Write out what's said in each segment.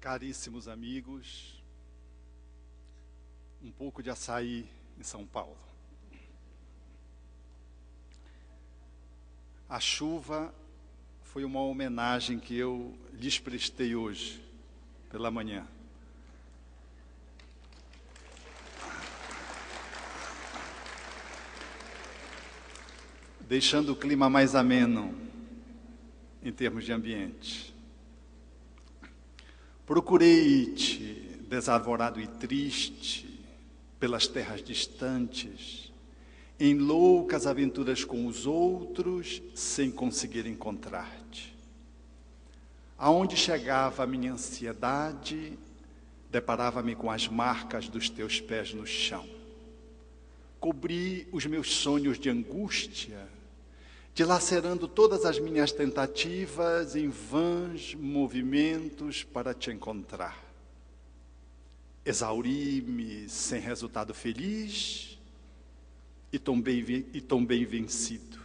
Caríssimos amigos, um pouco de açaí em São Paulo. A chuva foi uma homenagem que eu lhes prestei hoje, pela manhã. Deixando o clima mais ameno em termos de ambiente. Procurei-te, desarvorado e triste, pelas terras distantes, em loucas aventuras com os outros, sem conseguir encontrar-te. Aonde chegava a minha ansiedade, deparava-me com as marcas dos teus pés no chão. Cobri os meus sonhos de angústia, dilacerando todas as minhas tentativas em vãs movimentos para te encontrar. Exauri-me sem resultado feliz e tombei vencido.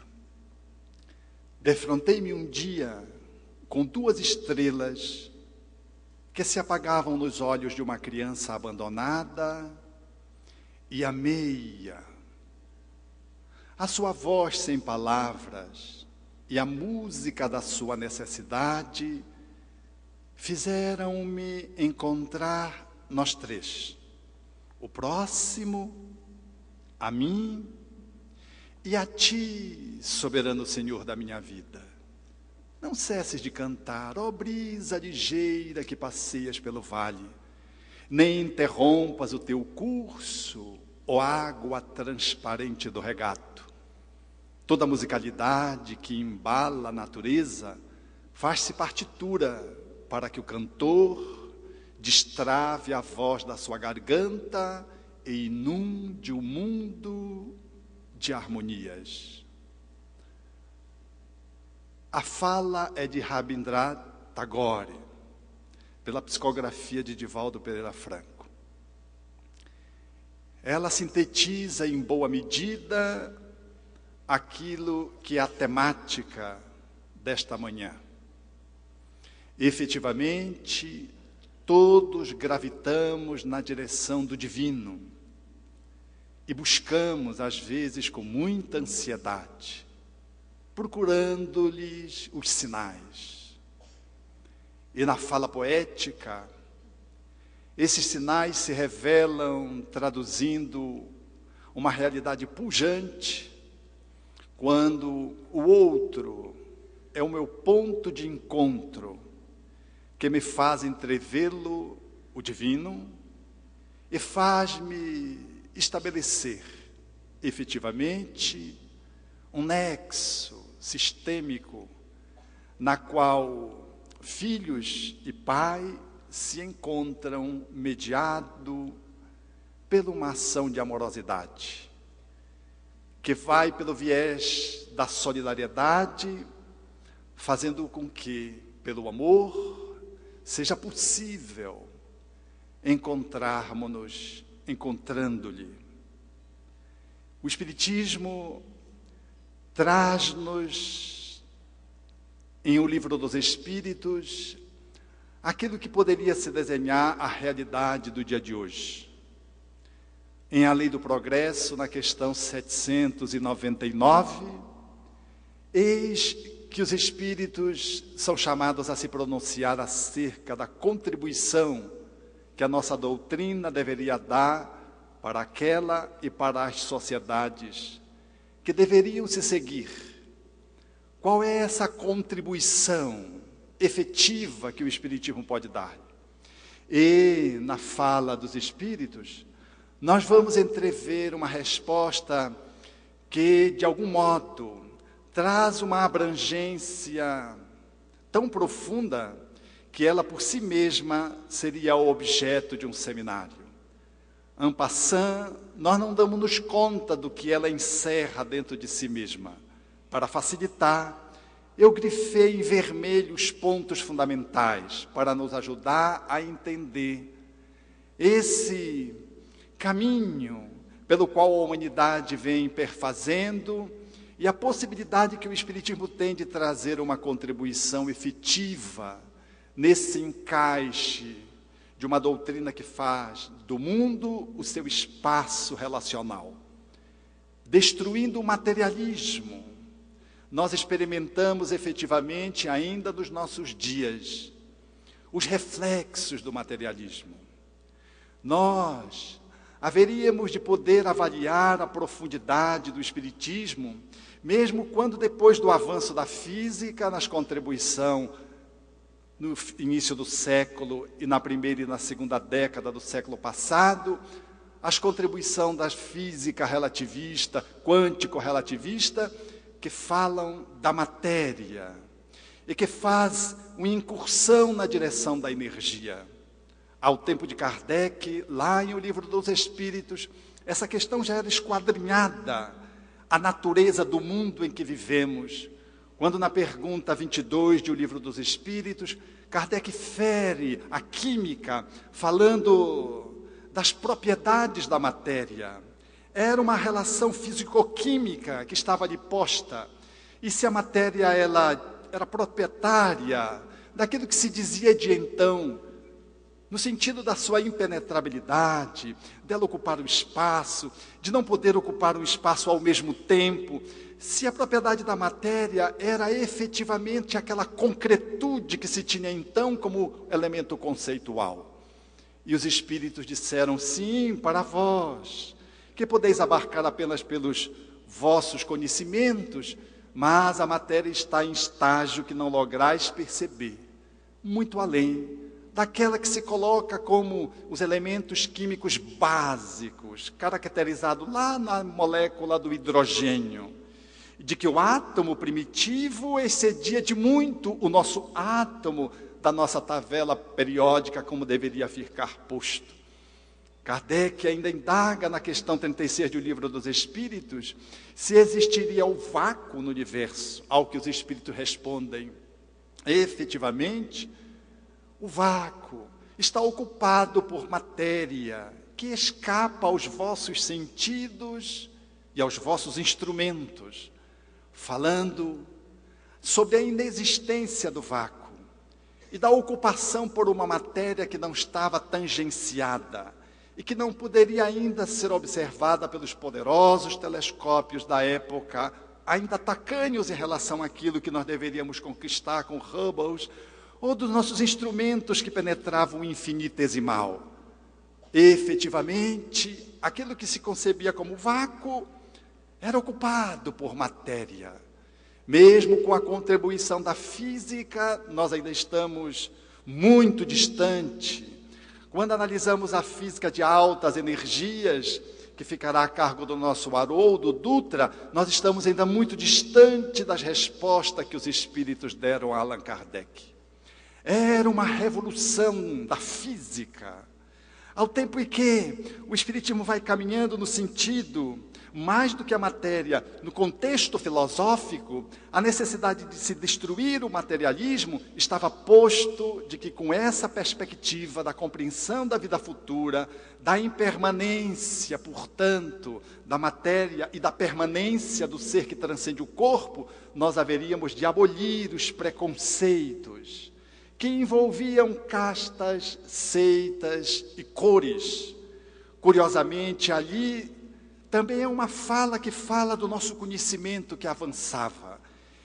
Defrontei-me um dia com duas estrelas que se apagavam nos olhos de uma criança abandonada e amei-a. A sua voz sem palavras e a música da sua necessidade fizeram-me encontrar nós três, o próximo, a mim e a ti, soberano Senhor da minha vida. Não cesses de cantar, ó brisa ligeira que passeias pelo vale, nem interrompas o teu curso, ó água transparente do regato. Toda a musicalidade que embala a natureza faz-se partitura para que o cantor destrave a voz da sua garganta e inunde o mundo de harmonias. A fala é de Rabindranath Tagore, pela psicografia de Divaldo Pereira Franco. Ela sintetiza em boa medida aquilo que é a temática desta manhã. Efetivamente, todos gravitamos na direção do divino e buscamos, às vezes, com muita ansiedade, procurando-lhes os sinais. E na fala poética, esses sinais se revelam traduzindo uma realidade pujante, quando o outro é o meu ponto de encontro, que me faz entrevê-lo, o divino, e faz-me estabelecer, efetivamente, um nexo sistêmico, na qual filhos e pai se encontram mediado por uma ação de amorosidade, que vai pelo viés da solidariedade, fazendo com que, pelo amor, seja possível encontrarmos-nos, encontrando-lhe. O Espiritismo traz-nos, em O Livro dos Espíritos, aquilo que poderia se desenhar a realidade do dia de hoje. Em A Lei do Progresso, na questão 799, eis que os espíritos são chamados a se pronunciar acerca da contribuição que a nossa doutrina deveria dar para aquela e para as sociedades que deveriam se seguir. Qual é essa contribuição efetiva que o Espiritismo pode dar? E na fala dos espíritos, nós vamos entrever uma resposta que, de algum modo, traz uma abrangência tão profunda que ela por si mesma seria o objeto de um seminário. En passant, nós não damos conta do que ela encerra dentro de si mesma. Para facilitar, eu grifei em vermelho os pontos fundamentais para nos ajudar a entender esse caminho pelo qual a humanidade vem perfazendo e a possibilidade que o Espiritismo tem de trazer uma contribuição efetiva nesse encaixe de uma doutrina que faz do mundo o seu espaço relacional. Destruindo o materialismo, nós experimentamos efetivamente ainda nos nossos dias os reflexos do materialismo. Nós haveríamos de poder avaliar a profundidade do espiritismo, mesmo quando depois do avanço da física, nas contribuições no início do século e na primeira e na segunda década do século passado, as contribuições da física relativista, quântico-relativista, que falam da matéria e que faz uma incursão na direção da energia. Ao tempo de Kardec, lá em O Livro dos Espíritos, essa questão já era esquadrinhada, a natureza do mundo em que vivemos. Quando na pergunta 22 de O Livro dos Espíritos, Kardec fere a química, falando das propriedades da matéria. Era uma relação físico-química que estava ali posta. E se a matéria ela era proprietária daquilo que se dizia de então, no sentido da sua impenetrabilidade, dela ocupar o espaço, de não poder ocupar um espaço ao mesmo tempo, se a propriedade da matéria era efetivamente aquela concretude que se tinha então como elemento conceitual. E os espíritos disseram, sim, para vós, que podeis abarcar apenas pelos vossos conhecimentos, mas a matéria está em estágio que não lograis perceber, muito além daquela que se coloca como os elementos químicos básicos, caracterizado lá na molécula do hidrogênio, de que o átomo primitivo excedia de muito o nosso átomo da nossa tabela periódica, como deveria ficar posto. Kardec ainda indaga na questão 36 do Livro dos Espíritos, se existiria o vácuo no universo, ao que os Espíritos respondem, efetivamente, o vácuo está ocupado por matéria que escapa aos vossos sentidos e aos vossos instrumentos, falando sobre a inexistência do vácuo e da ocupação por uma matéria que não estava tangenciada e que não poderia ainda ser observada pelos poderosos telescópios da época, ainda tacanhos em relação àquilo que nós deveríamos conquistar com Hubble, ou dos nossos instrumentos que penetravam o infinitesimal. Efetivamente, aquilo que se concebia como vácuo era ocupado por matéria. Mesmo com a contribuição da física, nós ainda estamos muito distante. Quando analisamos a física de altas energias, que ficará a cargo do nosso Haroldo Dutra, nós estamos ainda muito distante das respostas que os espíritos deram a Allan Kardec. Era uma revolução da física, ao tempo em que o espiritismo vai caminhando no sentido, mais do que a matéria, no contexto filosófico, a necessidade de se destruir o materialismo estava posto de que com essa perspectiva da compreensão da vida futura, da impermanência, portanto, da matéria e da permanência do ser que transcende o corpo, nós haveríamos de abolir os preconceitos que envolviam castas, seitas e cores. Curiosamente, ali também é uma fala que fala do nosso conhecimento que avançava.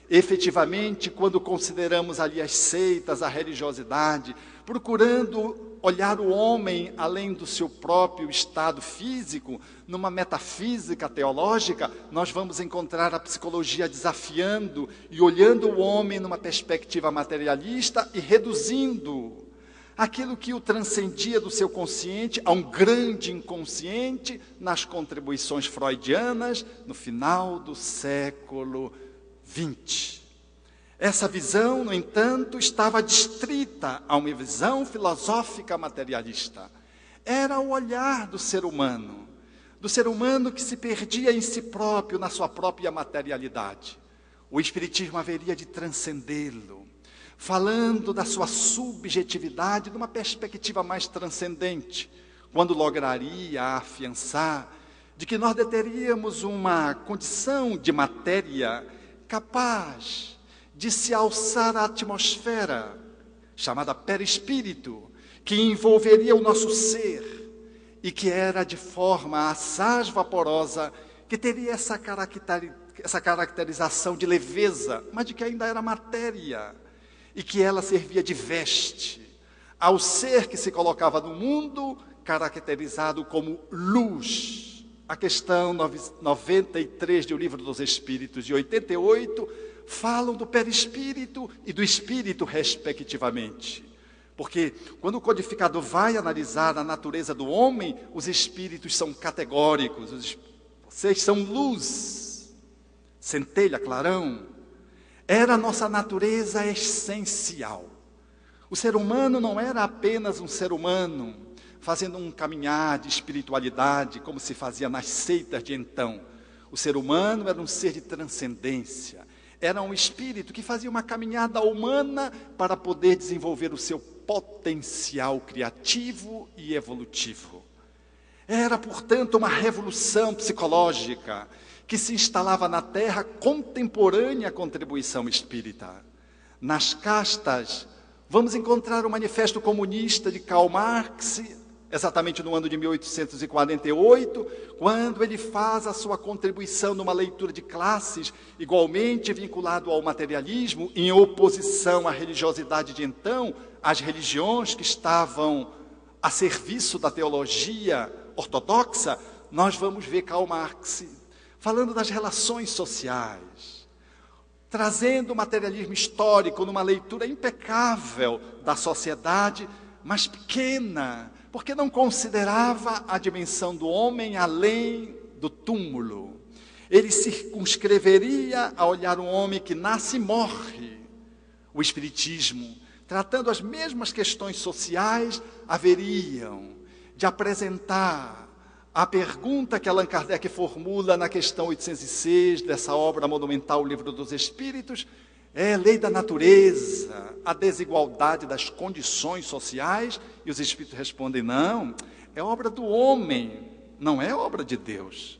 Efetivamente, quando consideramos ali as seitas, a religiosidade, procurando olhar o homem além do seu próprio estado físico, numa metafísica teológica, nós vamos encontrar a psicologia desafiando e olhando o homem numa perspectiva materialista e reduzindo aquilo que o transcendia do seu consciente a um grande inconsciente nas contribuições freudianas no final do século XX. Essa visão, no entanto, estava distrita a uma visão filosófica materialista. Era o olhar do ser humano que se perdia em si próprio, na sua própria materialidade. O Espiritismo haveria de transcendê-lo, falando da sua subjetividade numa perspectiva mais transcendente, quando lograria afiançar de que nós teríamos uma condição de matéria capaz de se alçar à atmosfera, chamada perispírito, que envolveria o nosso ser e que era de forma assaz vaporosa, que teria essa caracterização de leveza, mas de que ainda era matéria, e que ela servia de veste ao ser que se colocava no mundo, caracterizado como luz. A questão 93 do Livro dos Espíritos e 88 falam do perispírito e do espírito, respectivamente. Porque quando o codificador vai analisar a natureza do homem, os espíritos são categóricos. Vocês são luz, centelha, clarão. Era a nossa natureza essencial. O ser humano não era apenas um ser humano, fazendo um caminhar de espiritualidade, como se fazia nas seitas de então. O ser humano era um ser de transcendência. Era um espírito que fazia uma caminhada humana para poder desenvolver o seu potencial criativo e evolutivo. Era, portanto, uma revolução psicológica que se instalava na Terra contemporânea à contribuição espírita. Nas castas, vamos encontrar o Manifesto Comunista de Karl Marx, exatamente no ano de 1848, quando ele faz a sua contribuição numa leitura de classes, igualmente vinculado ao materialismo, em oposição à religiosidade de então, às religiões que estavam a serviço da teologia ortodoxa. Nós vamos ver Karl Marx falando das relações sociais, trazendo o materialismo histórico numa leitura impecável da sociedade, mas pequena, porque não considerava a dimensão do homem além do túmulo. Ele circunscreveria a olhar um homem que nasce e morre. O Espiritismo, tratando as mesmas questões sociais, haveriam de apresentar a pergunta que Allan Kardec formula na questão 806 dessa obra monumental, o Livro dos Espíritos, é lei da natureza, a desigualdade das condições sociais, e os Espíritos respondem, não, é obra do homem, não é obra de Deus.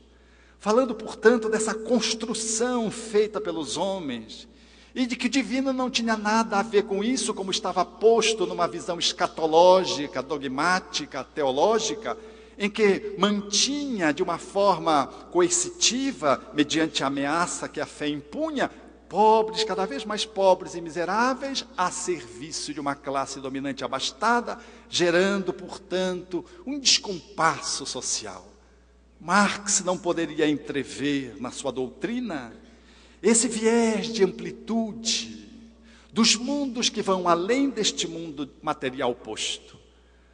Falando, portanto, dessa construção feita pelos homens, e de que o divino não tinha nada a ver com isso, como estava posto numa visão escatológica, dogmática, teológica, em que mantinha de uma forma coercitiva, mediante a ameaça que a fé impunha, pobres, cada vez mais pobres e miseráveis, a serviço de uma classe dominante abastada, gerando, portanto, um descompasso social. Marx não poderia entrever na sua doutrina esse viés de amplitude dos mundos que vão além deste mundo material posto.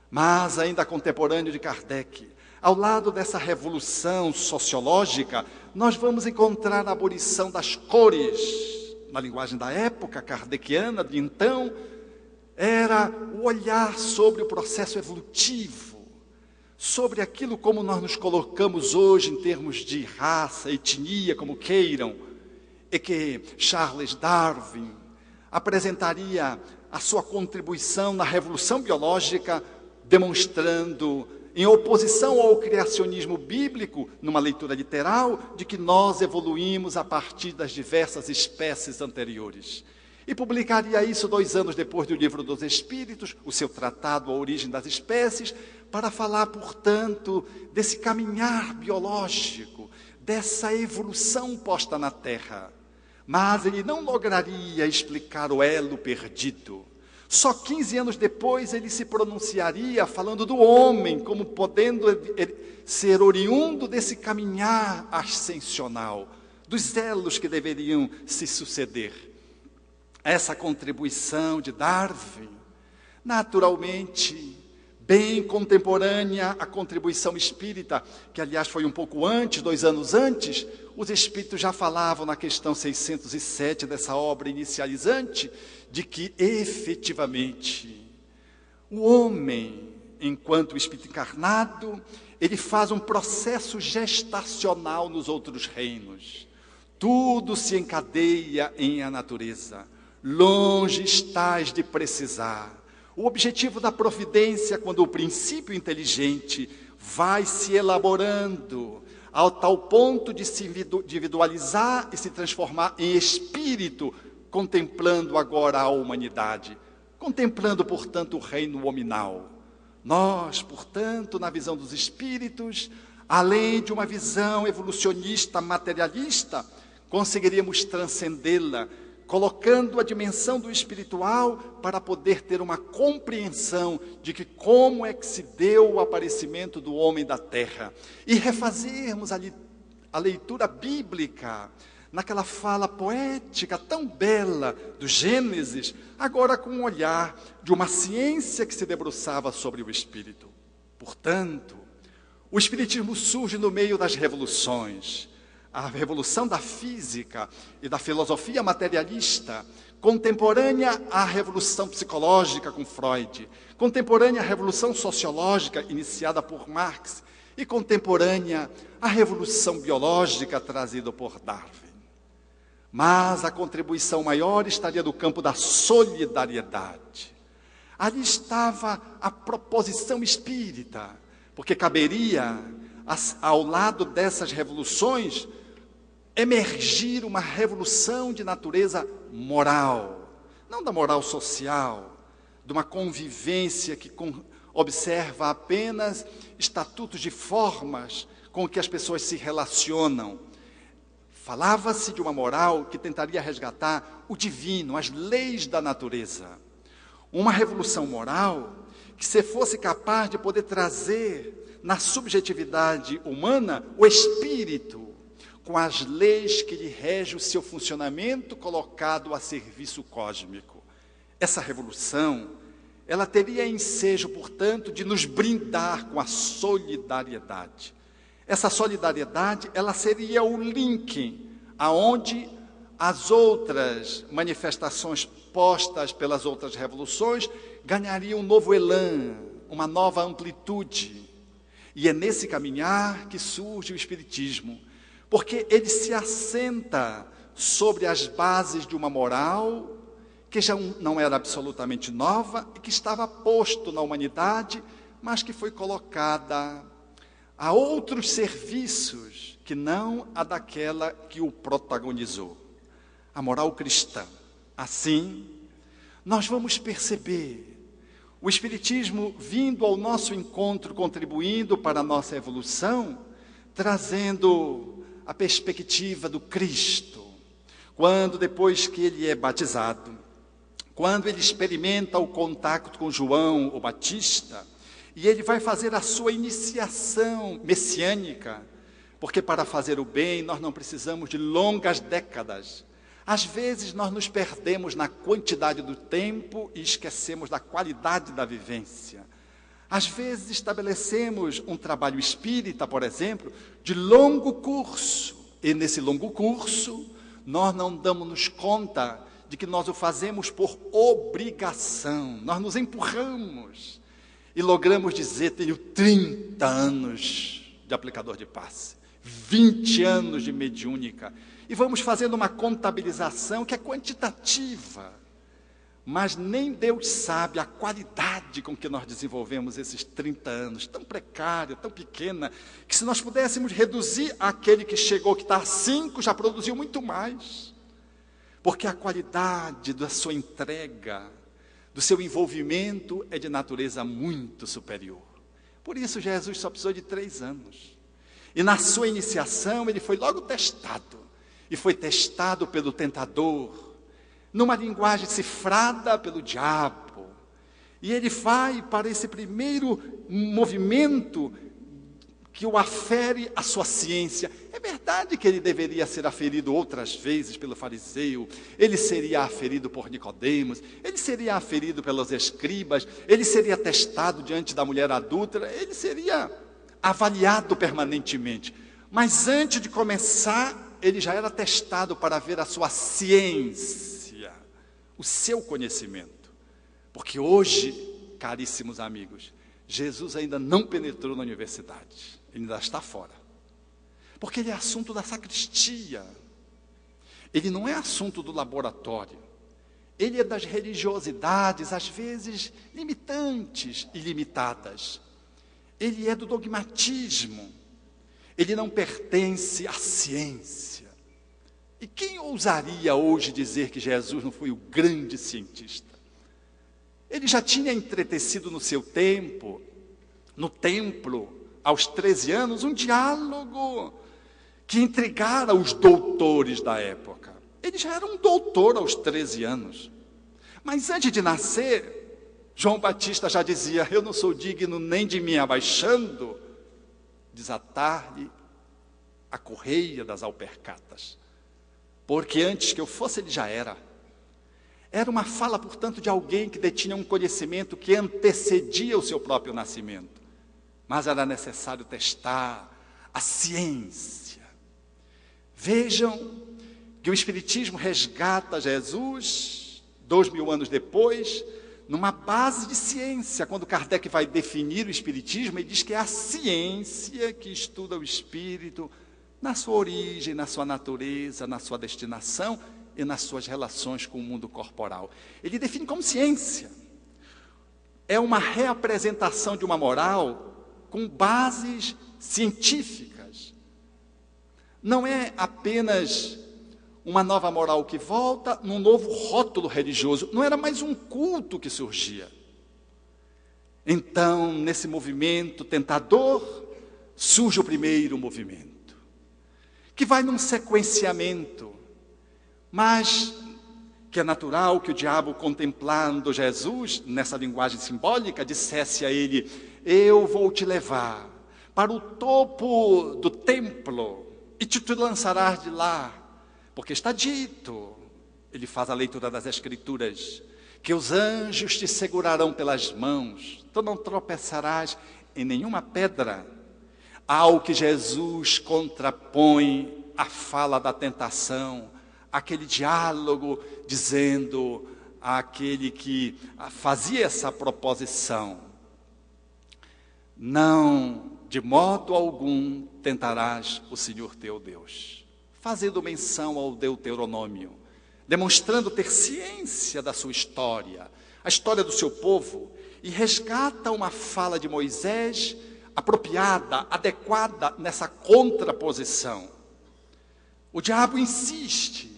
Mas, ainda contemporâneo de Kardec, ao lado dessa revolução sociológica, nós vamos encontrar a abolição das cores. Na linguagem da época kardeciana, de então, era o olhar sobre o processo evolutivo, sobre aquilo como nós nos colocamos hoje em termos de raça, etnia, como queiram, e que Charles Darwin apresentaria a sua contribuição na revolução biológica, demonstrando, em oposição ao criacionismo bíblico, numa leitura literal, de que nós evoluímos a partir das diversas espécies anteriores. E publicaria isso 2 anos depois do Livro dos Espíritos, o seu tratado A Origem das Espécies, para falar, portanto, desse caminhar biológico, dessa evolução posta na Terra. Mas ele não lograria explicar o elo perdido. Só 15 anos depois ele se pronunciaria falando do homem como podendo ser oriundo desse caminhar ascensional, dos elos que deveriam se suceder. Essa contribuição de Darwin, naturalmente, bem contemporânea à contribuição espírita, que aliás foi um pouco antes, 2 anos antes, os espíritos já falavam na questão 607 dessa obra inicializante, de que efetivamente o homem, enquanto espírito encarnado, ele faz um processo gestacional nos outros reinos. Tudo se encadeia em a natureza. Longe estás de precisar. O objetivo da providência, quando o princípio inteligente vai se elaborando ao tal ponto de se individualizar e se transformar em espírito, contemplando agora a humanidade, contemplando, portanto, o reino hominal. Nós, portanto, na visão dos espíritos, além de uma visão evolucionista materialista, conseguiríamos transcendê-la, colocando a dimensão do espiritual para poder ter uma compreensão de que como é que se deu o aparecimento do homem da terra. E refazermos a leitura bíblica, naquela fala poética tão bela do Gênesis, agora com um olhar de uma ciência que se debruçava sobre o espírito. Portanto, o espiritismo surge no meio das revoluções. A revolução da física e da filosofia materialista, contemporânea à revolução psicológica com Freud, contemporânea à revolução sociológica iniciada por Marx e contemporânea à revolução biológica trazida por Darwin. Mas a contribuição maior estaria no campo da solidariedade. Ali estava a proposição espírita, porque caberia, ao lado dessas revoluções, emergir uma revolução de natureza moral, não da moral social, de uma convivência que observa apenas estatutos de formas com que as pessoas se relacionam. Falava-se de uma moral que tentaria resgatar o divino, as leis da natureza. Uma revolução moral que, se fosse capaz de poder trazer na subjetividade humana o espírito, com as leis que lhe regem o seu funcionamento colocado a serviço cósmico. Essa revolução, ela teria ensejo, portanto, de nos brindar com a solidariedade. Essa solidariedade, ela seria o link aonde as outras manifestações postas pelas outras revoluções ganhariam um novo elan, uma nova amplitude. E é nesse caminhar que surge o Espiritismo, porque ele se assenta sobre as bases de uma moral que já não era absolutamente nova e que estava posto na humanidade, mas que foi colocada a outros serviços que não a daquela que o protagonizou. A moral cristã. Assim, nós vamos perceber o Espiritismo vindo ao nosso encontro, contribuindo para a nossa evolução, trazendo a perspectiva do Cristo, quando depois que ele é batizado, quando ele experimenta o contato com João, o Batista, e ele vai fazer a sua iniciação messiânica, porque para fazer o bem nós não precisamos de longas décadas. Às vezes nós nos perdemos na quantidade do tempo e esquecemos da qualidade da vivência. Às vezes estabelecemos um trabalho espírita, por exemplo, de longo curso. E nesse longo curso, nós não damos conta de que nós o fazemos por obrigação. Nós nos empurramos e logramos dizer: tenho 30 anos de aplicador de passe, 20 anos de mediúnica. E vamos fazendo uma contabilização que é quantitativa. Mas nem Deus sabe a qualidade com que nós desenvolvemos esses 30 anos, tão precária, tão pequena, que se nós pudéssemos reduzir aquele que chegou, que está a 5, já produziu muito mais. Porque a qualidade da sua entrega, do seu envolvimento, é de natureza muito superior. Por isso Jesus só precisou de 3 anos. E na sua iniciação ele foi logo testado. E foi testado pelo tentador, numa linguagem cifrada pelo diabo. E ele vai para esse primeiro movimento que o afere a sua ciência. É verdade que ele deveria ser aferido outras vezes pelo fariseu, ele seria aferido por Nicodemos, ele seria aferido pelos escribas, ele seria testado diante da mulher adúltera, ele seria avaliado permanentemente. Mas antes de começar, ele já era testado para ver a sua ciência, o seu conhecimento. Porque hoje, caríssimos amigos, Jesus ainda não penetrou na universidade, ele ainda está fora. Porque ele é assunto da sacristia, ele não é assunto do laboratório, ele é das religiosidades, às vezes limitantes e limitadas, ele é do dogmatismo, ele não pertence à ciência. E quem ousaria hoje dizer que Jesus não foi o grande cientista? Ele já tinha entretecido no seu tempo no templo, aos 13 anos, um diálogo que intrigara os doutores da época. Ele já era um doutor aos 13 anos. Mas antes de nascer, João Batista já dizia: eu não sou digno nem de me abaixando, desatar-lhe a correia das alpercatas. Porque antes que eu fosse, ele já era. Era uma fala, portanto, de alguém que detinha um conhecimento que antecedia o seu próprio nascimento. Mas era necessário testar a ciência. Vejam que o Espiritismo resgata Jesus, 2000 anos depois, numa base de ciência. Quando Kardec vai definir o Espiritismo, ele diz que é a ciência que estuda o espírito na sua origem, na sua natureza, na sua destinação e nas suas relações com o mundo corporal. Ele define como ciência. É uma reapresentação de uma moral com bases científicas. Não é apenas uma nova moral que volta num novo rótulo religioso. Não era mais um culto que surgia. Então, nesse movimento tentador, surge o primeiro movimento, que vai num sequenciamento, mas que é natural que o diabo, contemplando Jesus, nessa linguagem simbólica, dissesse a ele: eu vou te levar para o topo do templo e te lançarás de lá, porque está dito, ele faz a leitura das Escrituras, que os anjos te segurarão pelas mãos, tu não tropeçarás em nenhuma pedra. Ao que Jesus contrapõe a fala da tentação, aquele diálogo dizendo àquele que fazia essa proposição: não, de modo algum, tentarás o Senhor teu Deus. Fazendo menção ao Deuteronômio, demonstrando ter ciência da sua história, a história do seu povo, e resgata uma fala de Moisés apropriada, adequada nessa contraposição. O diabo insiste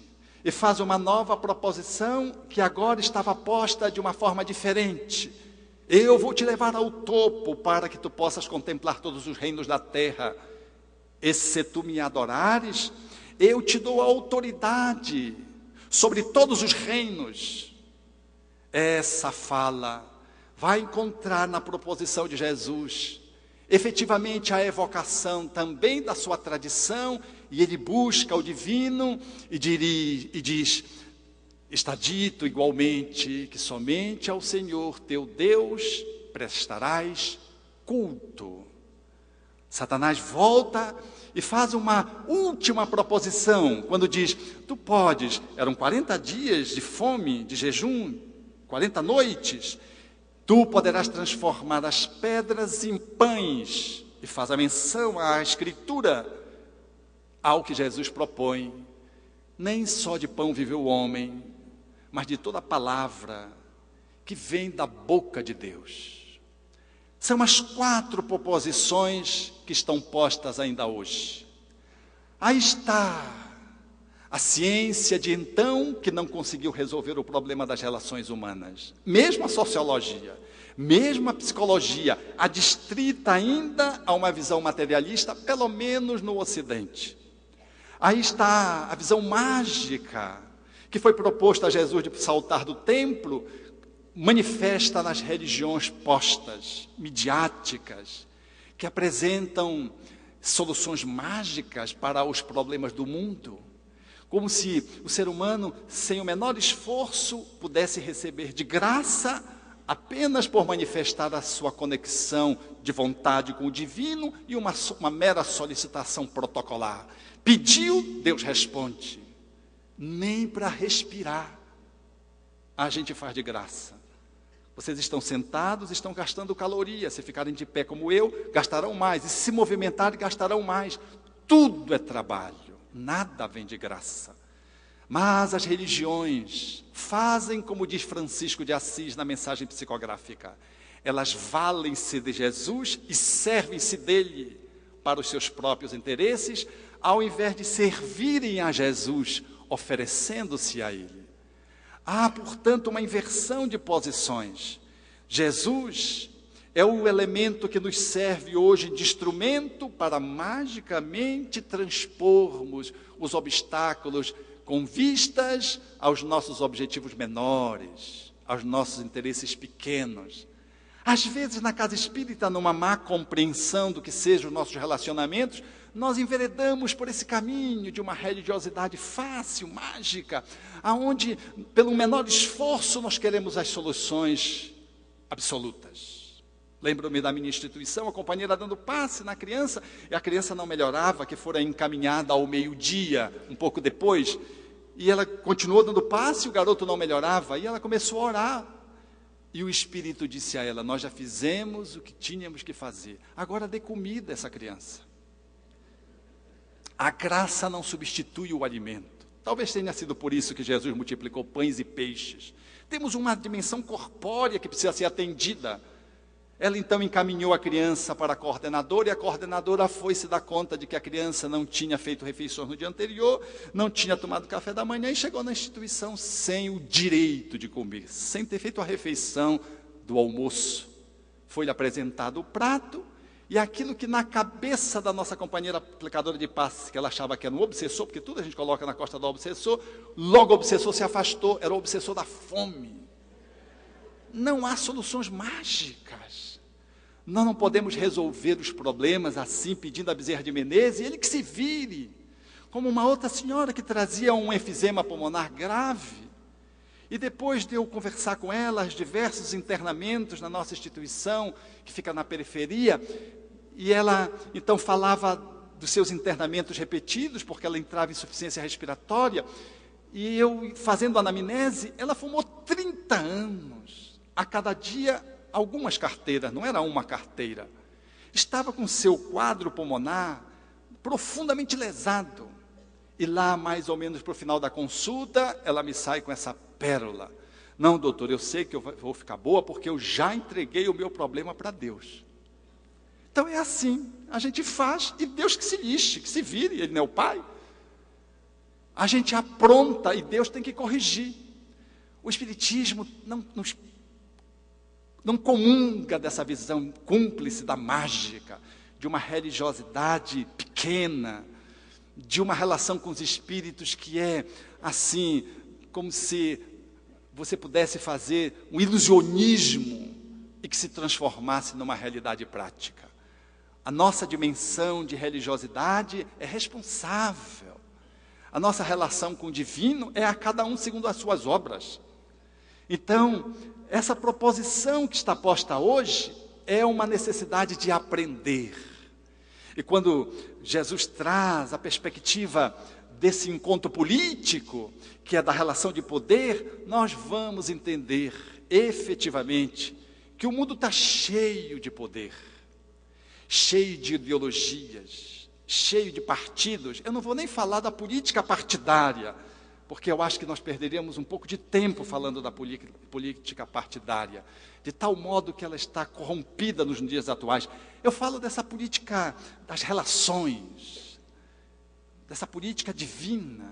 e faz uma nova proposição que agora estava posta de uma forma diferente. Eu vou te levar ao topo para que tu possas contemplar todos os reinos da terra. E se tu me adorares, eu te dou a autoridade sobre todos os reinos. Essa fala vai encontrar na proposição de Jesus efetivamente a evocação também da sua tradição, e ele busca o divino e diz: está dito igualmente que somente ao Senhor teu Deus prestarás culto. Satanás volta e faz uma última proposição, quando diz: tu podes, eram 40 dias de fome, de jejum, 40 noites, tu poderás transformar as pedras em pães, e faz a menção à Escritura, ao que Jesus propõe: nem só de pão vive o homem, mas de toda palavra que vem da boca de Deus. São as 4 proposições que estão postas ainda hoje. Aí está a ciência de então, que não conseguiu resolver o problema das relações humanas. Mesmo a sociologia, mesmo a psicologia, adstrita ainda a uma visão materialista, pelo menos no Ocidente. Aí está a visão mágica, que foi proposta a Jesus de saltar do templo, manifesta nas religiões postas, midiáticas, que apresentam soluções mágicas para os problemas do mundo, como se o ser humano, sem o menor esforço, pudesse receber de graça, apenas por manifestar a sua conexão de vontade com o divino e uma mera solicitação protocolar. Pediu, Deus responde. Nem para respirar a gente faz de graça. Vocês estão sentados, estão gastando calorias. Se ficarem de pé como eu, gastarão mais. E se movimentarem, gastarão mais. Tudo é trabalho. Nada vem de graça. Mas as religiões fazem como diz Francisco de Assis na mensagem psicográfica. Elas valem-se de Jesus e servem-se dele para os seus próprios interesses, ao invés de servirem a Jesus, oferecendo-se a ele. Há, portanto, uma inversão de posições. Jesus É o elemento que nos serve hoje de instrumento para magicamente transpormos os obstáculos com vistas aos nossos objetivos menores, aos nossos interesses pequenos. Às vezes, na casa espírita, numa má compreensão do que sejam os nossos relacionamentos, nós enveredamos por esse caminho de uma religiosidade fácil, mágica, aonde, pelo menor esforço, nós queremos as soluções absolutas. Lembro-me da minha instituição, a companheira dando passe na criança, e a criança não melhorava, que fora encaminhada ao meio-dia, um pouco depois, e ela continuou dando passe, o garoto não melhorava, e ela começou a orar. E o Espírito disse a ela: nós já fizemos o que tínhamos que fazer, agora dê comida a essa criança. A graça não substitui o alimento. Talvez tenha sido por isso que Jesus multiplicou pães e peixes. Temos uma dimensão corpórea que precisa ser atendida. Ela então encaminhou a criança para a coordenadora, e a coordenadora foi se dar conta de que a criança não tinha feito refeições no dia anterior, não tinha tomado café da manhã, e chegou na instituição sem o direito de comer, sem ter feito a refeição do almoço. Foi-lhe apresentado o prato, e aquilo que na cabeça da nossa companheira aplicadora de passe, que ela achava que era um obsessor, porque tudo a gente coloca na costa do obsessor, logo o obsessor se afastou, era o obsessor da fome. Não há soluções mágicas. Nós não podemos resolver os problemas assim, pedindo a Bezerra de Menezes, e ele que se vire. Como uma outra senhora que trazia um enfisema pulmonar grave. E depois de eu conversar com ela, os diversos internamentos na nossa instituição, que fica na periferia, e ela então falava dos seus internamentos repetidos, porque ela entrava em insuficiência respiratória, e eu, fazendo anamnese, ela fumou 30 anos. A cada dia, algumas carteiras, não era uma carteira. Estava com seu quadro pulmonar profundamente lesado. E lá, mais ou menos para o final da consulta, ela me sai com essa pérola. Não, doutor, eu sei que eu vou ficar boa, porque eu já entreguei o meu problema para Deus. Então é assim, a gente faz, e Deus que se lixe, que se vire, Ele não é o Pai. A gente apronta, e Deus tem que corrigir. O Espiritismo não comunga dessa visão cúmplice da mágica, de uma religiosidade pequena, de uma relação com os espíritos que é assim, como se você pudesse fazer um ilusionismo e que se transformasse numa realidade prática. A nossa dimensão de religiosidade é responsável. A nossa relação com o divino é a cada um segundo as suas obras. Então, essa proposição que está posta hoje é uma necessidade de aprender. E quando Jesus traz a perspectiva desse encontro político, que é da relação de poder, nós vamos entender efetivamente que o mundo está cheio de poder, cheio de ideologias, cheio de partidos. Eu não vou nem falar da política partidária, porque eu acho que nós perderíamos um pouco de tempo falando da política partidária, de tal modo que ela está corrompida nos dias atuais. Eu falo dessa política das relações, dessa política divina.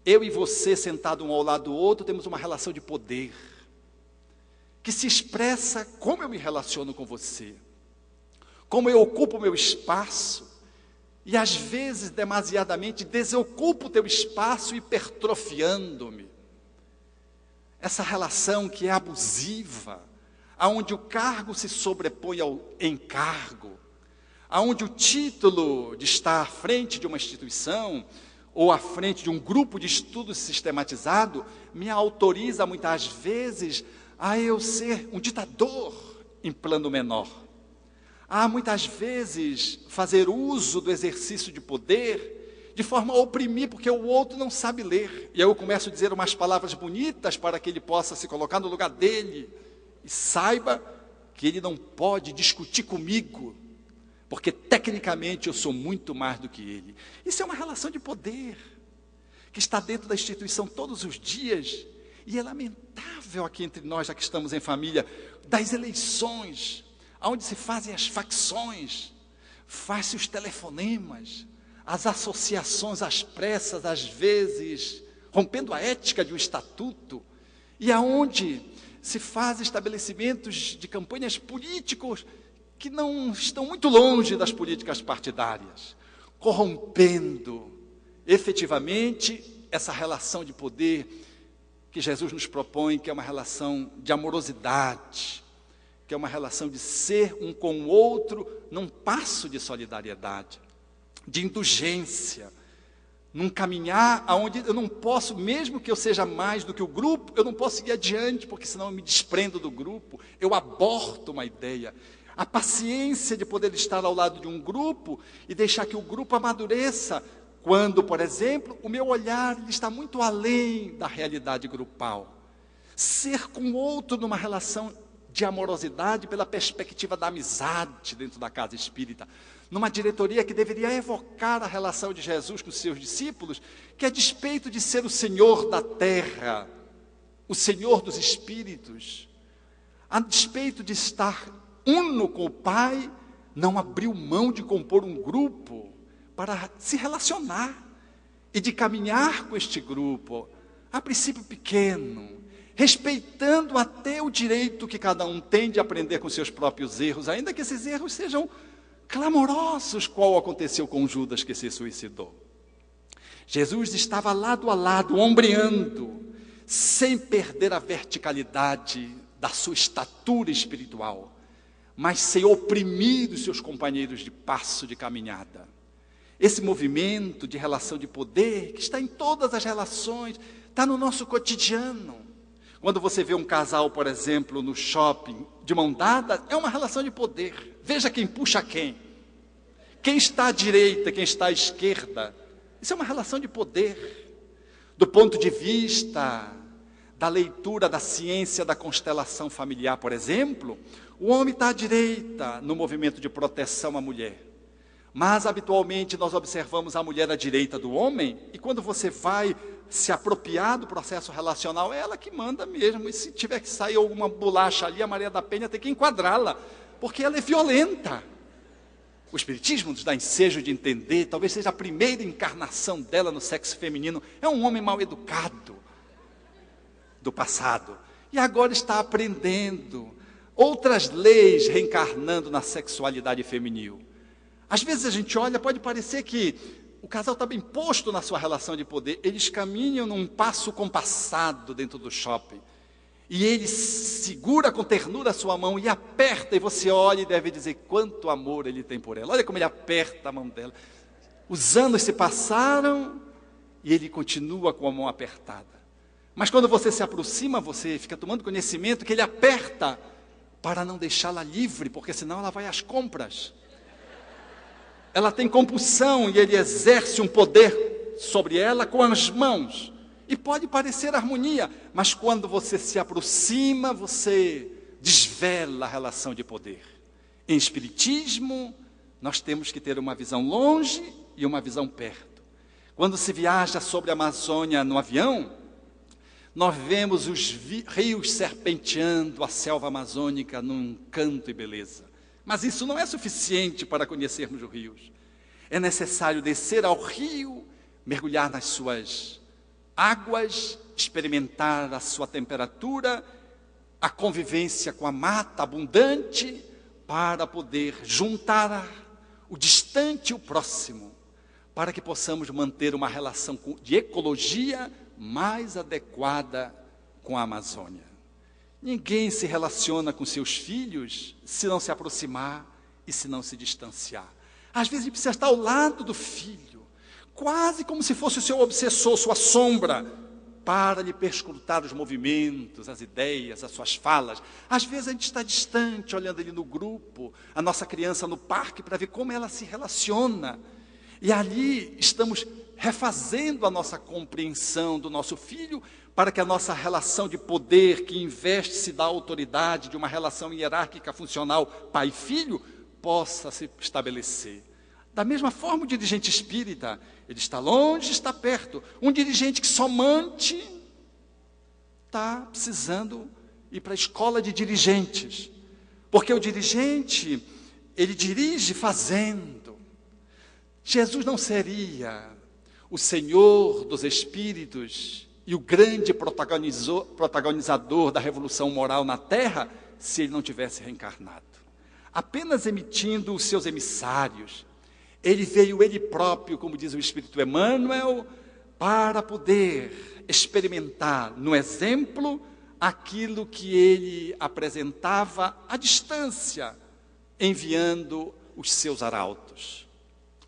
Eu e você, sentado um ao lado do outro, temos uma relação de poder, que se expressa como eu me relaciono com você, como eu ocupo o meu espaço, e às vezes, demasiadamente, desocupo o teu espaço, hipertrofiando-me. Essa relação que é abusiva, aonde o cargo se sobrepõe ao encargo, aonde o título de estar à frente de uma instituição, ou à frente de um grupo de estudos sistematizado, me autoriza muitas vezes a eu ser um ditador em plano menor. A muitas vezes fazer uso do exercício de poder de forma a oprimir, porque o outro não sabe ler. E aí eu começo a dizer umas palavras bonitas para que ele possa se colocar no lugar dele e saiba que ele não pode discutir comigo, porque tecnicamente eu sou muito mais do que ele. Isso é uma relação de poder que está dentro da instituição todos os dias, e é lamentável aqui entre nós, já que estamos em família, das eleições, onde se fazem as facções, faz-se os telefonemas, as associações às pressas, às vezes, rompendo a ética de um estatuto, e aonde se faz estabelecimentos de campanhas políticos que não estão muito longe das políticas partidárias, corrompendo efetivamente essa relação de poder que Jesus nos propõe, que é uma relação de amorosidade, que é uma relação de ser um com o outro num passo de solidariedade, de indulgência, num caminhar aonde eu não posso, mesmo que eu seja mais do que o grupo, eu não posso seguir adiante, porque senão eu me desprendo do grupo, eu aborto uma ideia. A paciência de poder estar ao lado de um grupo e deixar que o grupo amadureça, quando, por exemplo, o meu olhar está muito além da realidade grupal. Ser com o outro numa relação de amorosidade pela perspectiva da amizade dentro da casa espírita, numa diretoria que deveria evocar a relação de Jesus com os seus discípulos, que a despeito de ser o Senhor da terra, o Senhor dos espíritos, a despeito de estar uno com o Pai, não abriu mão de compor um grupo para se relacionar e de caminhar com este grupo, a princípio pequeno, respeitando até o direito que cada um tem de aprender com seus próprios erros, ainda que esses erros sejam clamorosos, qual aconteceu com Judas que se suicidou. Jesus estava lado a lado, ombreando, sem perder a verticalidade da sua estatura espiritual, mas sem oprimir os seus companheiros de passo de caminhada. Esse movimento de relação de poder, que está em todas as relações, está no nosso cotidiano. Quando você vê um casal, por exemplo, no shopping, de mão dada, é uma relação de poder. Veja quem puxa quem. Quem está à direita, quem está à esquerda. Isso é uma relação de poder. Do ponto de vista da leitura da ciência da constelação familiar, por exemplo, o homem está à direita no movimento de proteção à mulher. Mas, habitualmente, nós observamos a mulher à direita do homem, e quando você vai se apropriar do processo relacional, é ela que manda mesmo. E se tiver que sair alguma bolacha ali, a Maria da Penha tem que enquadrá-la, porque ela é violenta. O Espiritismo nos dá ensejo de entender, talvez seja a primeira encarnação dela no sexo feminino. É um homem mal educado do passado, e agora está aprendendo outras leis reencarnando na sexualidade feminil. Às vezes a gente olha, pode parecer que o casal está bem posto na sua relação de poder, eles caminham num passo compassado dentro do shopping, e ele segura com ternura a sua mão e aperta, e você olha e deve dizer quanto amor ele tem por ela. Olha como ele aperta a mão dela. Os anos se passaram e ele continua com a mão apertada. Mas quando você se aproxima, você fica tomando conhecimento que ele aperta para não deixá-la livre, porque senão ela vai às compras. Ela tem compulsão e ele exerce um poder sobre ela com as mãos. E pode parecer harmonia, mas quando você se aproxima, você desvela a relação de poder. Em Espiritismo, nós temos que ter uma visão longe e uma visão perto. Quando se viaja sobre a Amazônia no avião, nós vemos os rios serpenteando a selva amazônica num encanto e beleza. Mas isso não é suficiente para conhecermos os rios. É necessário descer ao rio, mergulhar nas suas águas, experimentar a sua temperatura, a convivência com a mata abundante, para poder juntar o distante e o próximo, para que possamos manter uma relação de ecologia mais adequada com a Amazônia. Ninguém se relaciona com seus filhos se não se aproximar e se não se distanciar. Às vezes a gente precisa estar ao lado do filho, quase como se fosse o seu obsessor, sua sombra, para lhe perscrutar os movimentos, as ideias, as suas falas. Às vezes a gente está distante, olhando ali no grupo, a nossa criança no parque, para ver como ela se relaciona. E ali estamos refazendo a nossa compreensão do nosso filho, para que a nossa relação de poder, que investe-se da autoridade, de uma relação hierárquica funcional pai-filho, possa se estabelecer. Da mesma forma, o dirigente espírita, ele está longe, está perto. Um dirigente que somente está precisando ir para a escola de dirigentes, porque o dirigente, ele dirige fazendo. Jesus não seria o Senhor dos espíritos e o grande protagonizador da revolução moral na Terra, se ele não tivesse reencarnado. Apenas emitindo os seus emissários, ele veio ele próprio, como diz o Espírito Emmanuel, para poder experimentar no exemplo aquilo que ele apresentava à distância, enviando os seus arautos.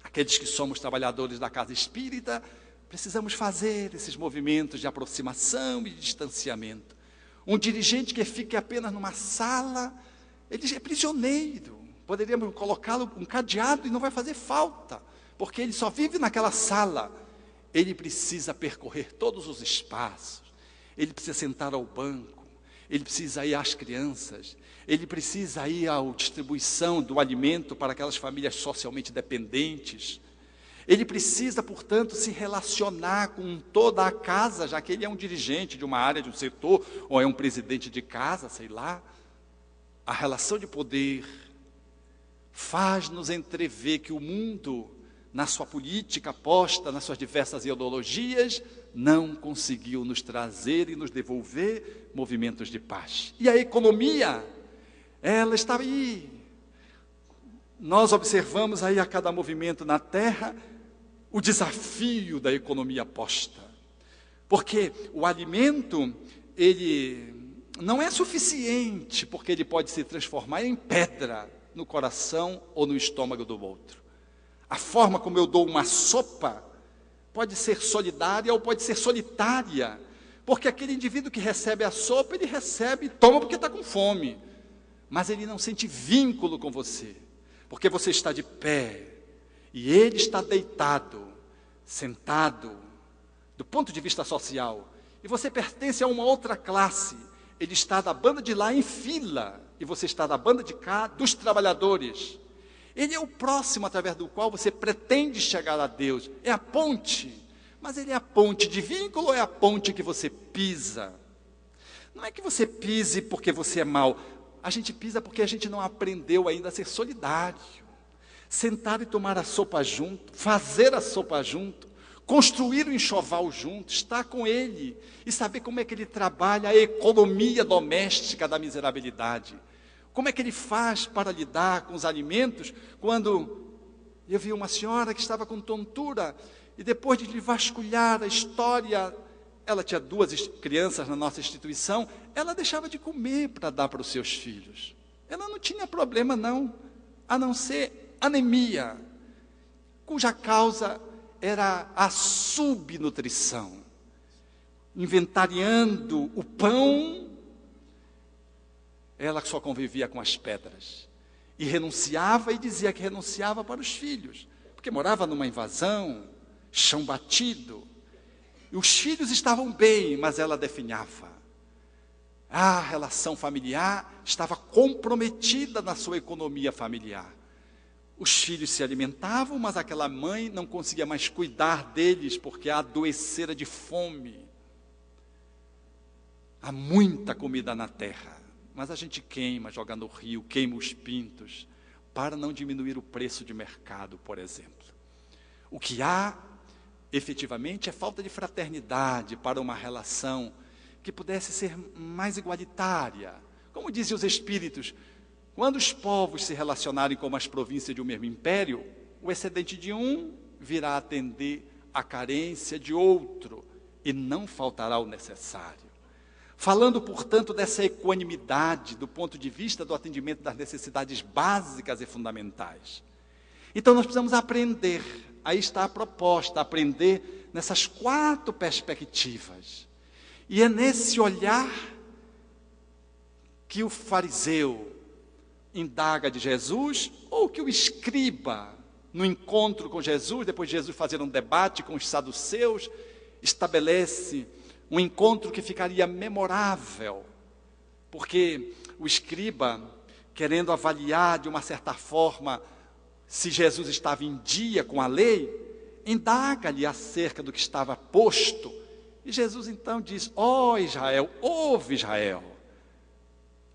Aqueles que somos trabalhadores da casa espírita, precisamos fazer esses movimentos de aproximação e de distanciamento. Um dirigente que fique apenas numa sala, ele é prisioneiro. Poderíamos colocá-lo um cadeado e não vai fazer falta, porque ele só vive naquela sala. Ele precisa percorrer todos os espaços, ele precisa sentar ao banco, ele precisa ir às crianças, ele precisa ir à distribuição do alimento para aquelas famílias socialmente dependentes. Ele precisa, portanto, se relacionar com toda a casa, já que ele é um dirigente de uma área, de um setor, ou é um presidente de casa, sei lá. A relação de poder faz-nos entrever que o mundo, na sua política posta, nas suas diversas ideologias, não conseguiu nos trazer e nos devolver movimentos de paz. E a economia, ela está aí. Nós observamos aí a cada movimento na Terra o desafio da economia posta. Porque o alimento, ele não é suficiente, porque ele pode se transformar em pedra no coração ou no estômago do outro. A forma como eu dou uma sopa pode ser solidária ou pode ser solitária, porque aquele indivíduo que recebe a sopa, ele recebe, toma porque está com fome, mas ele não sente vínculo com você, porque você está de pé e ele está deitado, sentado, do ponto de vista social, e você pertence a uma outra classe. Ele está da banda de lá em fila, e você está da banda de cá dos trabalhadores. Ele é o próximo através do qual você pretende chegar a Deus. É a ponte, mas ele é a ponte de vínculo ou é a ponte que você pisa? Não é que você pise porque você é mau. A gente pisa porque a gente não aprendeu ainda a ser solidário. Sentar e tomar a sopa junto, fazer a sopa junto, construir o enxoval junto, estar com ele e saber como é que ele trabalha a economia doméstica da miserabilidade. Como é que ele faz para lidar com os alimentos, quando eu vi uma senhora que estava com tontura, e depois de lhe vasculhar a história, ela tinha 2 crianças na nossa instituição, ela deixava de comer para dar para os seus filhos. Ela não tinha problema não, a não ser anemia, cuja causa era a subnutrição. Inventariando o pão, ela só convivia com as pedras. E renunciava e dizia que renunciava para os filhos, porque morava numa invasão, chão batido. E os filhos estavam bem, mas ela definhava. A relação familiar estava comprometida na sua economia familiar. Os filhos se alimentavam, mas aquela mãe não conseguia mais cuidar deles, porque adoecera de fome. Há muita comida na terra, mas a gente queima, joga no rio, queima os pintos, para não diminuir o preço de mercado, por exemplo. O que há, efetivamente, é falta de fraternidade para uma relação que pudesse ser mais igualitária. Como dizem os espíritos, quando os povos se relacionarem como as províncias de um mesmo império, o excedente de um virá atender a carência de outro, e não faltará o necessário. Falando, portanto, dessa equanimidade do ponto de vista do atendimento das necessidades básicas e fundamentais. Então nós precisamos aprender, aí está a proposta, aprender nessas 4 perspectivas. E é nesse olhar que o fariseu indaga de Jesus, ou que o escriba, no encontro com Jesus, depois de Jesus fazer um debate com os saduceus, estabelece um encontro que ficaria memorável, porque o escriba, querendo avaliar de uma certa forma se Jesus estava em dia com a lei, indaga-lhe acerca do que estava posto, e Jesus então diz: ó Israel, ouve Israel,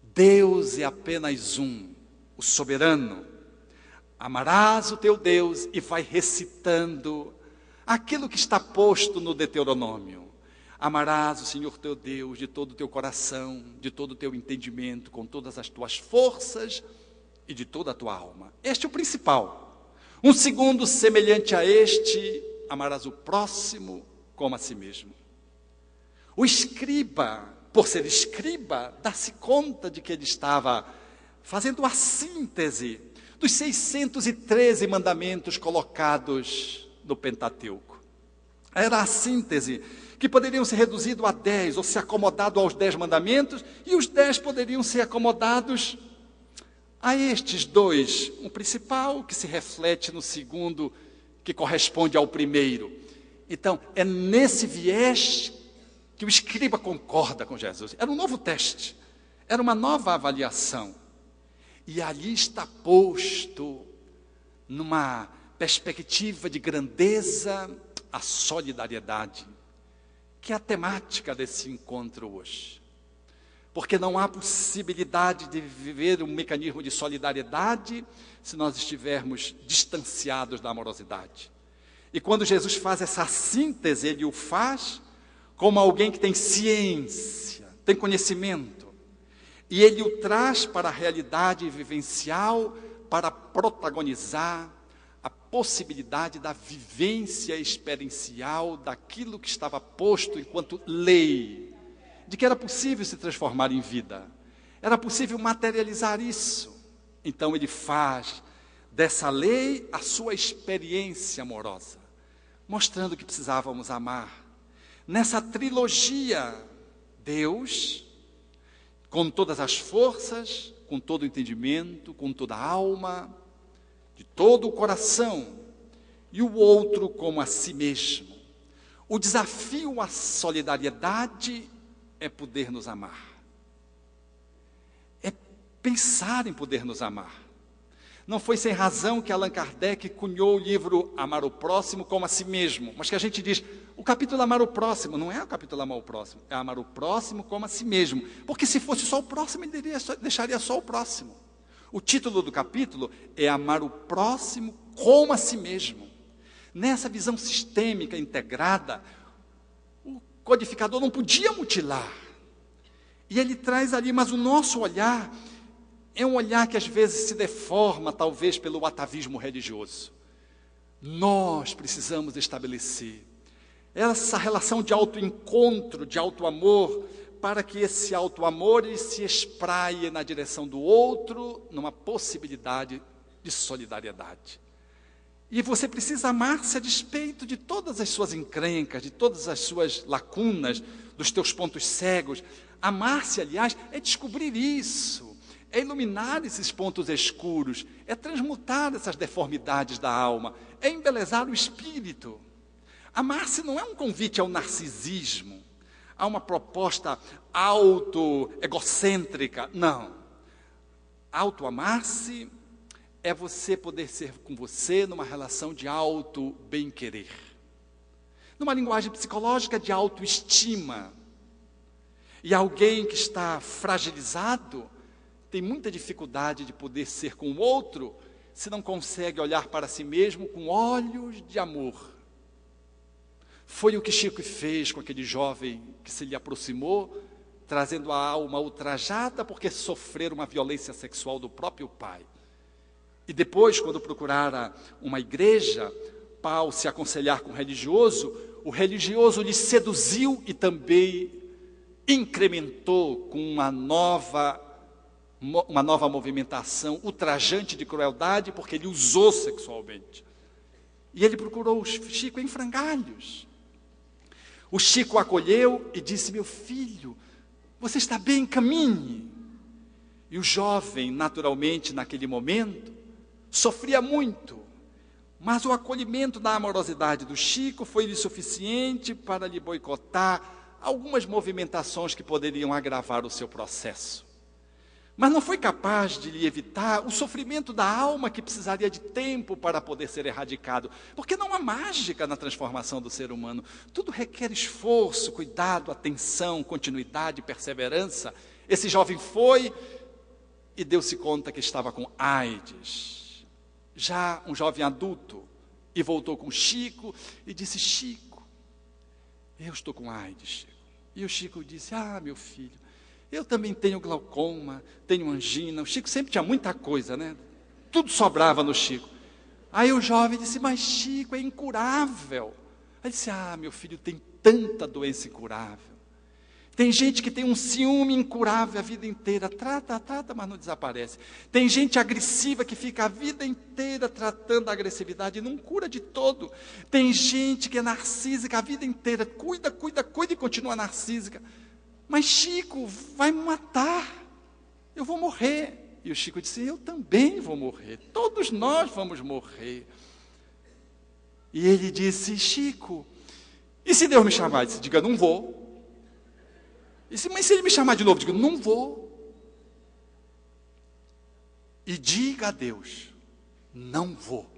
Deus é apenas um, o soberano. Amarás o teu Deus, e vai recitando aquilo que está posto no Deuteronômio. Amarás o Senhor teu Deus de todo o teu coração, de todo o teu entendimento, com todas as tuas forças e de toda a tua alma. Este é o principal. Um segundo semelhante a este: amarás o próximo como a si mesmo. O escriba, por ser escriba, dá-se conta de que ele estava fazendo a síntese dos 613 mandamentos colocados no Pentateuco. Era a síntese que poderiam ser reduzidos a 10, ou ser acomodado aos 10 mandamentos, e os 10 poderiam ser acomodados a estes dois. Um principal, que se reflete no segundo, que corresponde ao primeiro. Então, é nesse viés que o escriba concorda com Jesus. Era um novo teste, era uma nova avaliação. E ali está posto, numa perspectiva de grandeza, a solidariedade, que é a temática desse encontro hoje. Porque não há possibilidade de viver um mecanismo de solidariedade se nós estivermos distanciados da amorosidade. E quando Jesus faz essa síntese, ele o faz como alguém que tem ciência, tem conhecimento. E ele o traz para a realidade vivencial, para protagonizar a possibilidade da vivência experiencial daquilo que estava posto enquanto lei, de que era possível se transformar em vida, era possível materializar isso. Então ele faz dessa lei a sua experiência amorosa, mostrando que precisávamos amar. Nessa trilogia, Deus, com todas as forças, com todo o entendimento, com toda a alma, de todo o coração, e o outro como a si mesmo. O desafio à solidariedade é poder nos amar. É pensar em poder nos amar. Não foi sem razão que Allan Kardec cunhou o livro Amar o Próximo como a si mesmo, mas que a gente diz, o capítulo Amar o Próximo, não é o capítulo Amar o Próximo, é Amar o Próximo como a si mesmo, porque se fosse só o próximo, ele deixaria só o próximo. O título do capítulo é Amar o Próximo como a si mesmo. Nessa visão sistêmica, integrada, o codificador não podia mutilar. E ele traz ali, mas o nosso olhar é um olhar que às vezes se deforma, talvez pelo atavismo religioso. Nós precisamos estabelecer essa relação de autoencontro, de autoamor, para que esse autoamor se espraie na direção do outro, numa possibilidade de solidariedade. E você precisa amar-se a despeito de todas as suas encrencas, de todas as suas lacunas, dos teus pontos cegos. Amar-se, aliás, é descobrir isso, é iluminar esses pontos escuros, é transmutar essas deformidades da alma, é embelezar o espírito. Amar-se não é um convite ao narcisismo, a uma proposta auto-egocêntrica, não. Auto-amar-se é você poder ser com você numa relação de auto-bem-querer. Numa linguagem psicológica de autoestima. E alguém que está fragilizado tem muita dificuldade de poder ser com o outro se não consegue olhar para si mesmo com olhos de amor. Foi o que Chico fez com aquele jovem que se lhe aproximou, trazendo a alma ultrajada porque sofreram uma violência sexual do próprio pai. E depois, quando procurara uma igreja para se aconselhar com o religioso lhe seduziu e também incrementou com uma nova movimentação ultrajante de crueldade, porque ele usou sexualmente. E ele procurou o Chico em frangalhos. O Chico o acolheu e disse: meu filho, você está bem, caminhe. E o jovem, naturalmente, naquele momento, sofria muito, mas o acolhimento da amorosidade do Chico foi suficiente para lhe boicotar algumas movimentações que poderiam agravar o seu processo. Mas não foi capaz de lhe evitar o sofrimento da alma que precisaria de tempo para poder ser erradicado, porque não há mágica na transformação do ser humano. Tudo requer esforço, cuidado, atenção, continuidade, perseverança. Esse jovem foi e deu-se conta que estava com AIDS, já um jovem adulto, e voltou com Chico e disse: Chico, eu estou com AIDS, Chico. E o Chico disse: ah, meu filho, eu também tenho glaucoma, tenho angina. O Chico sempre tinha muita coisa, né? Tudo sobrava no Chico. Aí o jovem disse: mas Chico, é incurável. Aí disse: ah, meu filho, tem tanta doença incurável. Tem gente que tem um ciúme incurável a vida inteira, trata, mas não desaparece. Tem gente agressiva que fica a vida inteira tratando a agressividade e não cura de todo. Tem gente que é narcísica a vida inteira, cuida e continua narcísica. Mas Chico, vai me matar, eu vou morrer. E o Chico disse: eu também vou morrer, todos nós vamos morrer. E ele disse: Chico, e se Deus me chamar? Ele disse: diga, não vou. Mas se ele me chamar de novo, digo, não vou. E diga a Deus, não vou.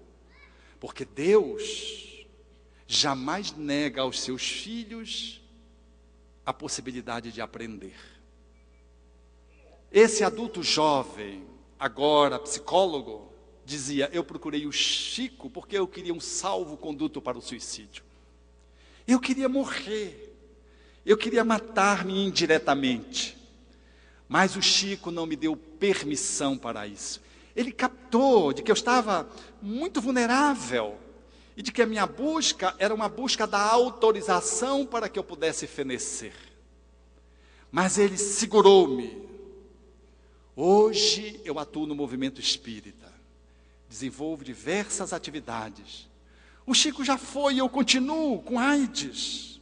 Porque Deus jamais nega aos seus filhos a possibilidade de aprender. Esse adulto jovem, agora psicólogo, dizia: eu procurei o Chico porque eu queria um salvo-conduto para o suicídio. Eu queria morrer. Eu queria matar-me indiretamente, mas o Chico não me deu permissão para isso. Ele captou de que eu estava muito vulnerável e de que a minha busca era uma busca da autorização para que eu pudesse fenecer. Mas ele segurou-me. Hoje eu atuo no movimento espírita, desenvolvo diversas atividades. O Chico já foi e eu continuo com AIDS.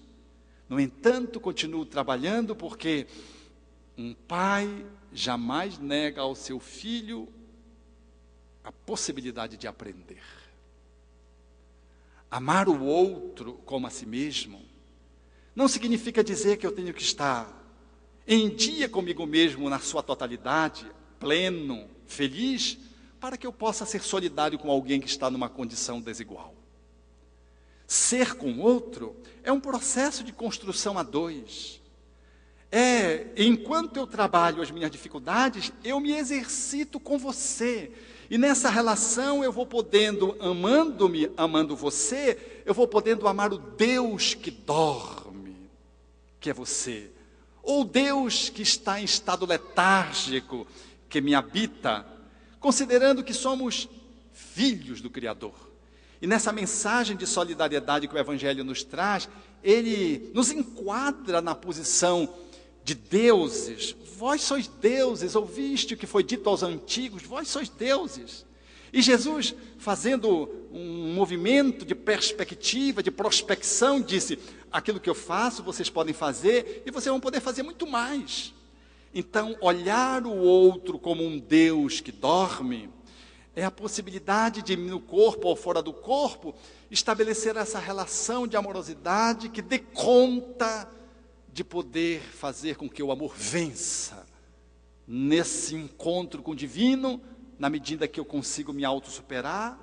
No entanto, continuo trabalhando porque um pai jamais nega ao seu filho a possibilidade de aprender. Amar o outro como a si mesmo não significa dizer que eu tenho que estar em dia comigo mesmo na sua totalidade, pleno, feliz, para que eu possa ser solidário com alguém que está numa condição desigual. Ser com o outro é um processo de construção a dois. Enquanto eu trabalho as minhas dificuldades, eu me exercito com você. E nessa relação eu vou podendo, amando-me, amando você, eu vou podendo amar o Deus que dorme, que é você. Ou Deus que está em estado letárgico, que me habita, considerando que somos filhos do Criador. E nessa mensagem de solidariedade que o Evangelho nos traz, ele nos enquadra na posição de deuses. Vós sois deuses, ouviste o que foi dito aos antigos, vós sois deuses. E Jesus, fazendo um movimento de perspectiva, de prospecção, disse: aquilo que eu faço, vocês podem fazer, e vocês vão poder fazer muito mais. Então, olhar o outro como um Deus que dorme, é a possibilidade de, no corpo ou fora do corpo, estabelecer essa relação de amorosidade que dê conta de poder fazer com que o amor vença nesse encontro com o divino, na medida que eu consigo me autossuperar,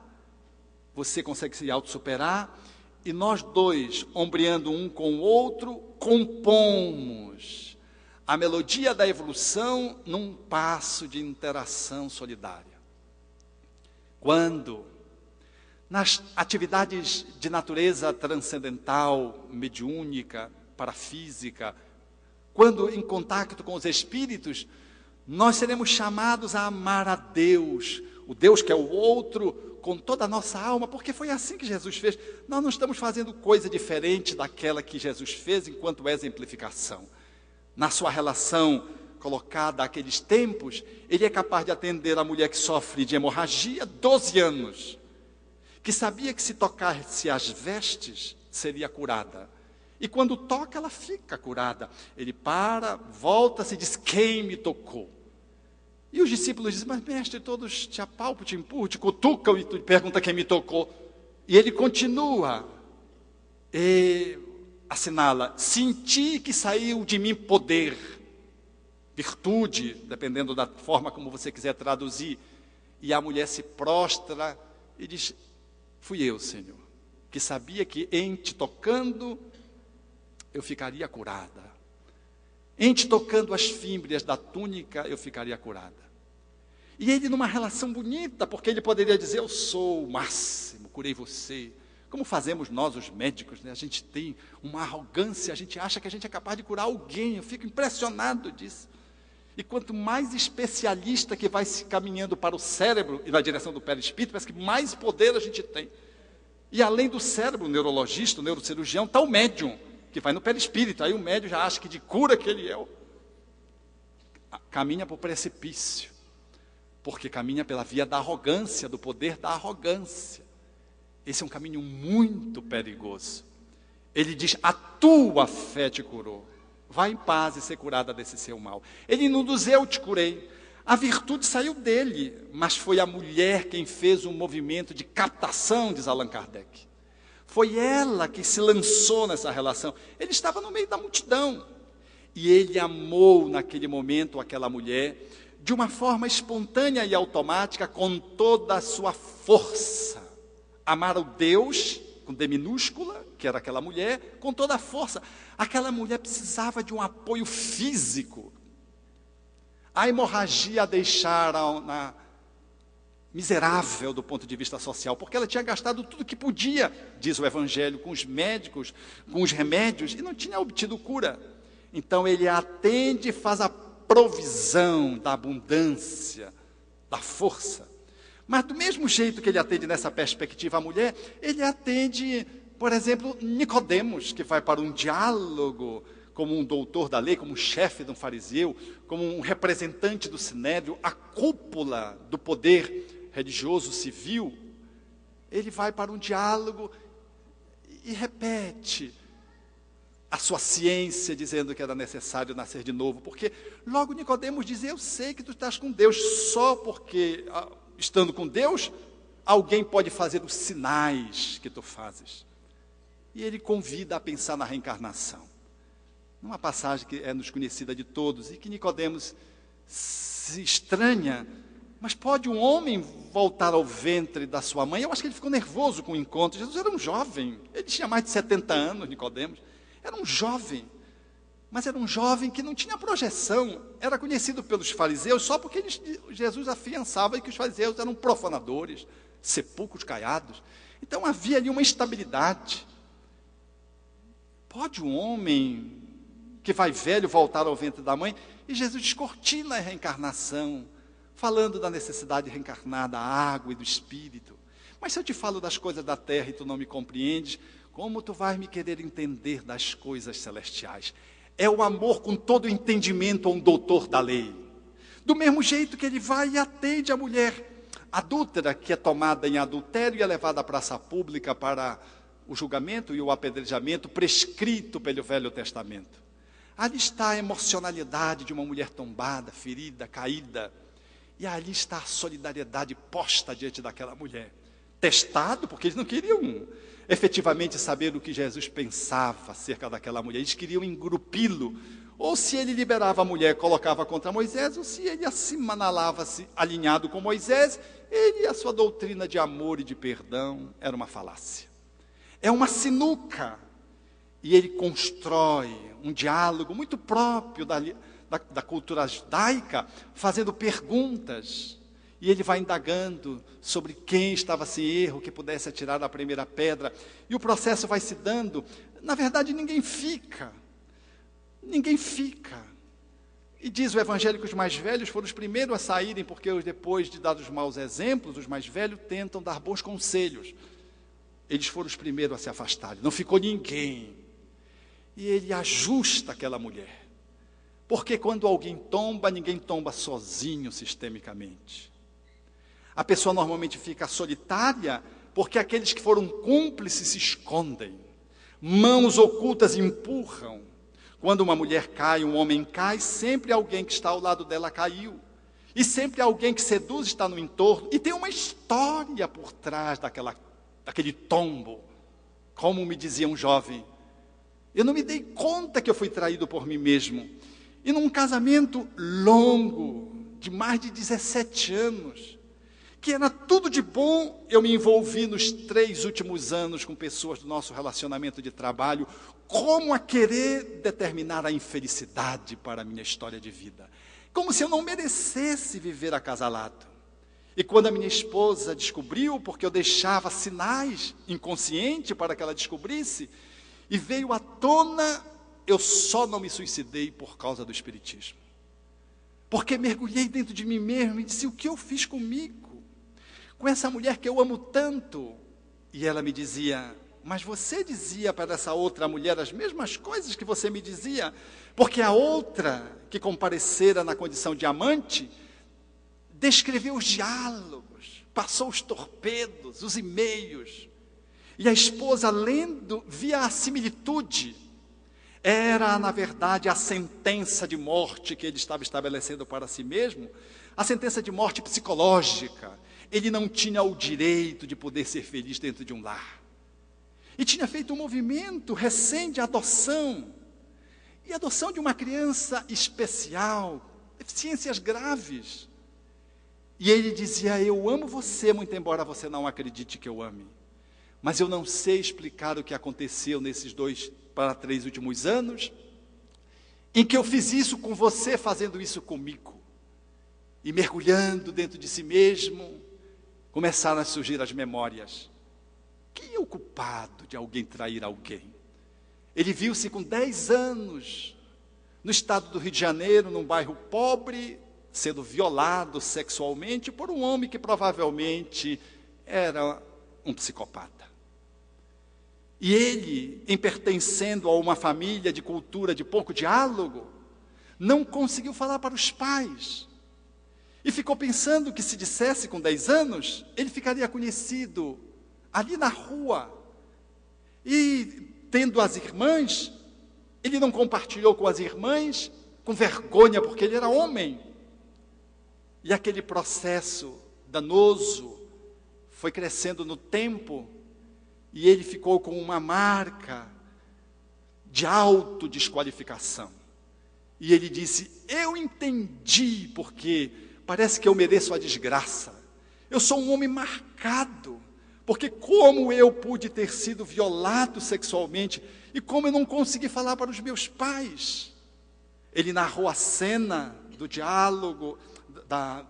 você consegue se autossuperar, e nós dois, ombreando um com o outro, compomos a melodia da evolução num passo de interação solidária. Quando, nas atividades de natureza transcendental, mediúnica, parafísica, quando em contato com os espíritos, nós seremos chamados a amar a Deus, o Deus que é o outro, com toda a nossa alma, porque foi assim que Jesus fez. Nós não estamos fazendo coisa diferente daquela que Jesus fez enquanto exemplificação. Na sua relação colocada àqueles tempos, ele é capaz de atender a mulher que sofre de hemorragia, 12 anos, que sabia que se tocasse as vestes, seria curada. E quando toca, ela fica curada. Ele para, volta-se e diz: quem me tocou? E os discípulos dizem: mas mestre, todos te apalpam, te empurram, te cutucam e tu pergunta quem me tocou. E ele continua e assinala: senti que saiu de mim poder, virtude, dependendo da forma como você quiser traduzir. E a mulher se prostra e diz: fui eu, Senhor, que sabia que em te tocando eu ficaria curada. Em te tocando as fímbrias da túnica, eu ficaria curada. E ele numa relação bonita, porque ele poderia dizer: eu sou o máximo, curei você, como fazemos nós, os médicos, né? A gente tem uma arrogância, a gente acha que a gente é capaz de curar alguém, eu fico impressionado disso. E quanto mais especialista que vai se caminhando para o cérebro e na direção do perispírito, parece que mais poder a gente tem. E além do cérebro, o neurologista, o neurocirurgião, está o médium, que vai no perispírito. Aí o médium já acha que de cura que ele é. Caminha para o precipício, porque caminha pela via da arrogância, do poder da arrogância. Esse é um caminho muito perigoso. Ele diz, a tua fé te curou. Vai em paz e ser curada desse seu mal. Ele não diz, eu te curei. A virtude saiu dele, mas foi a mulher quem fez um movimento de captação, diz Allan Kardec. Foi ela que se lançou nessa relação. Ele estava no meio da multidão. E ele amou naquele momento aquela mulher de uma forma espontânea e automática, com toda a sua força. Amar o Deus, com D minúscula, que era aquela mulher, com toda a força. Aquela mulher precisava de um apoio físico. A hemorragia a deixara miserável do ponto de vista social, porque ela tinha gastado tudo que podia, diz o Evangelho, com os médicos, com os remédios, e não tinha obtido cura. Então ele a atende e faz a provisão da abundância, da força. Mas do mesmo jeito que ele atende nessa perspectiva a mulher, ele atende, por exemplo, Nicodemos, que vai para um diálogo como um doutor da lei, como um chefe de um fariseu, como um representante do sinédrio, a cúpula do poder religioso civil. Ele vai para um diálogo e repete a sua ciência, dizendo que era necessário nascer de novo, porque logo Nicodemos diz, eu sei que tu estás com Deus, só porque, estando com Deus, alguém pode fazer os sinais que tu fazes. E ele convida a pensar na reencarnação. Numa passagem que é nos conhecida de todos, e que Nicodemos se estranha, mas pode um homem voltar ao ventre da sua mãe? Eu acho que ele ficou nervoso com o encontro. Jesus era um jovem, ele tinha mais de 70 anos, Nicodemos. Era um jovem, mas era um jovem que não tinha projeção, era conhecido pelos fariseus só porque Jesus afiançava que os fariseus eram profanadores, sepulcros caiados. Então havia ali uma instabilidade. Pode um homem que vai velho voltar ao ventre da mãe? E Jesus descortina a reencarnação, falando da necessidade de reencarnar da água e do espírito. Mas se eu te falo das coisas da terra e tu não me compreendes, como tu vais me querer entender das coisas celestiais? É o amor com todo o entendimento a um doutor da lei. Do mesmo jeito que ele vai e atende a mulher adúltera, que é tomada em adultério e é levada à praça pública para o julgamento e o apedrejamento prescrito pelo Velho Testamento. Ali está a emocionalidade de uma mulher tombada, ferida, caída. E ali está a solidariedade posta diante daquela mulher. Testado, porque eles não queriam efetivamente saber o que Jesus pensava acerca daquela mulher. Eles queriam engrupi-lo. Ou se ele liberava a mulher, colocava contra Moisés, ou se ele assimanalava-se alinhado com Moisés, ele, a sua doutrina de amor e de perdão, era uma falácia. É uma sinuca. E ele constrói um diálogo muito próprio da cultura judaica, fazendo perguntas. E ele vai indagando sobre quem estava sem erro, que pudesse atirar a primeira pedra. E o processo vai se dando. Na verdade, ninguém fica. Ninguém fica. E diz o Evangelho que os mais velhos foram os primeiros a saírem, porque depois de dar os maus exemplos, os mais velhos tentam dar bons conselhos. Eles foram os primeiros a se afastarem. Não ficou ninguém. E ele ajusta aquela mulher. Porque quando alguém tomba, ninguém tomba sozinho sistemicamente. A pessoa normalmente fica solitária, porque aqueles que foram cúmplices se escondem. Mãos ocultas empurram. Quando uma mulher cai, um homem cai, sempre alguém que está ao lado dela caiu. E sempre alguém que seduz está no entorno. E tem uma história por trás daquele tombo. Como me dizia um jovem, eu não me dei conta que eu fui traído por mim mesmo. E num casamento longo, de mais de 17 anos, que era tudo de bom, eu me envolvi nos 3 últimos anos com pessoas do nosso relacionamento de trabalho, como a querer determinar a infelicidade para a minha história de vida. Como se eu não merecesse viver acasalado. E quando a minha esposa descobriu, porque eu deixava sinais inconsciente para que ela descobrisse, e veio à tona, eu só não me suicidei por causa do espiritismo. Porque mergulhei dentro de mim mesmo e disse: o que eu fiz comigo? Com essa mulher que eu amo tanto? E ela me dizia: mas você dizia para essa outra mulher as mesmas coisas que você me dizia, porque a outra que comparecera na condição de amante, descreveu os diálogos, passou os torpedos, os e-mails, e a esposa lendo via a similitude. Era, na verdade, a sentença de morte que ele estava estabelecendo para si mesmo, a sentença de morte psicológica. Ele não tinha o direito de poder ser feliz dentro de um lar. E tinha feito um movimento recente de adoção. E adoção de uma criança especial, deficiências graves. E ele dizia: eu amo você, muito embora você não acredite que eu ame. Mas eu não sei explicar o que aconteceu nesses 2 para 3 últimos anos, em que eu fiz isso com você, fazendo isso comigo. E mergulhando dentro de si mesmo, começaram a surgir as memórias. Quem é o culpado de alguém trair alguém? Ele viu-se com 10 anos, no estado do Rio de Janeiro, num bairro pobre, sendo violado sexualmente por um homem que provavelmente era um psicopata. E ele, em pertencendo a uma família de cultura de pouco diálogo, não conseguiu falar para os pais. E ficou pensando que se dissesse com 10 anos, ele ficaria conhecido ali na rua. E tendo as irmãs, ele não compartilhou com as irmãs, com vergonha, porque ele era homem. E aquele processo danoso foi crescendo no tempo, e ele ficou com uma marca de autodesqualificação. E ele disse: eu entendi, porque parece que eu mereço a desgraça. Eu sou um homem marcado, porque como eu pude ter sido violado sexualmente, e como eu não consegui falar para os meus pais. Ele narrou a cena do diálogo,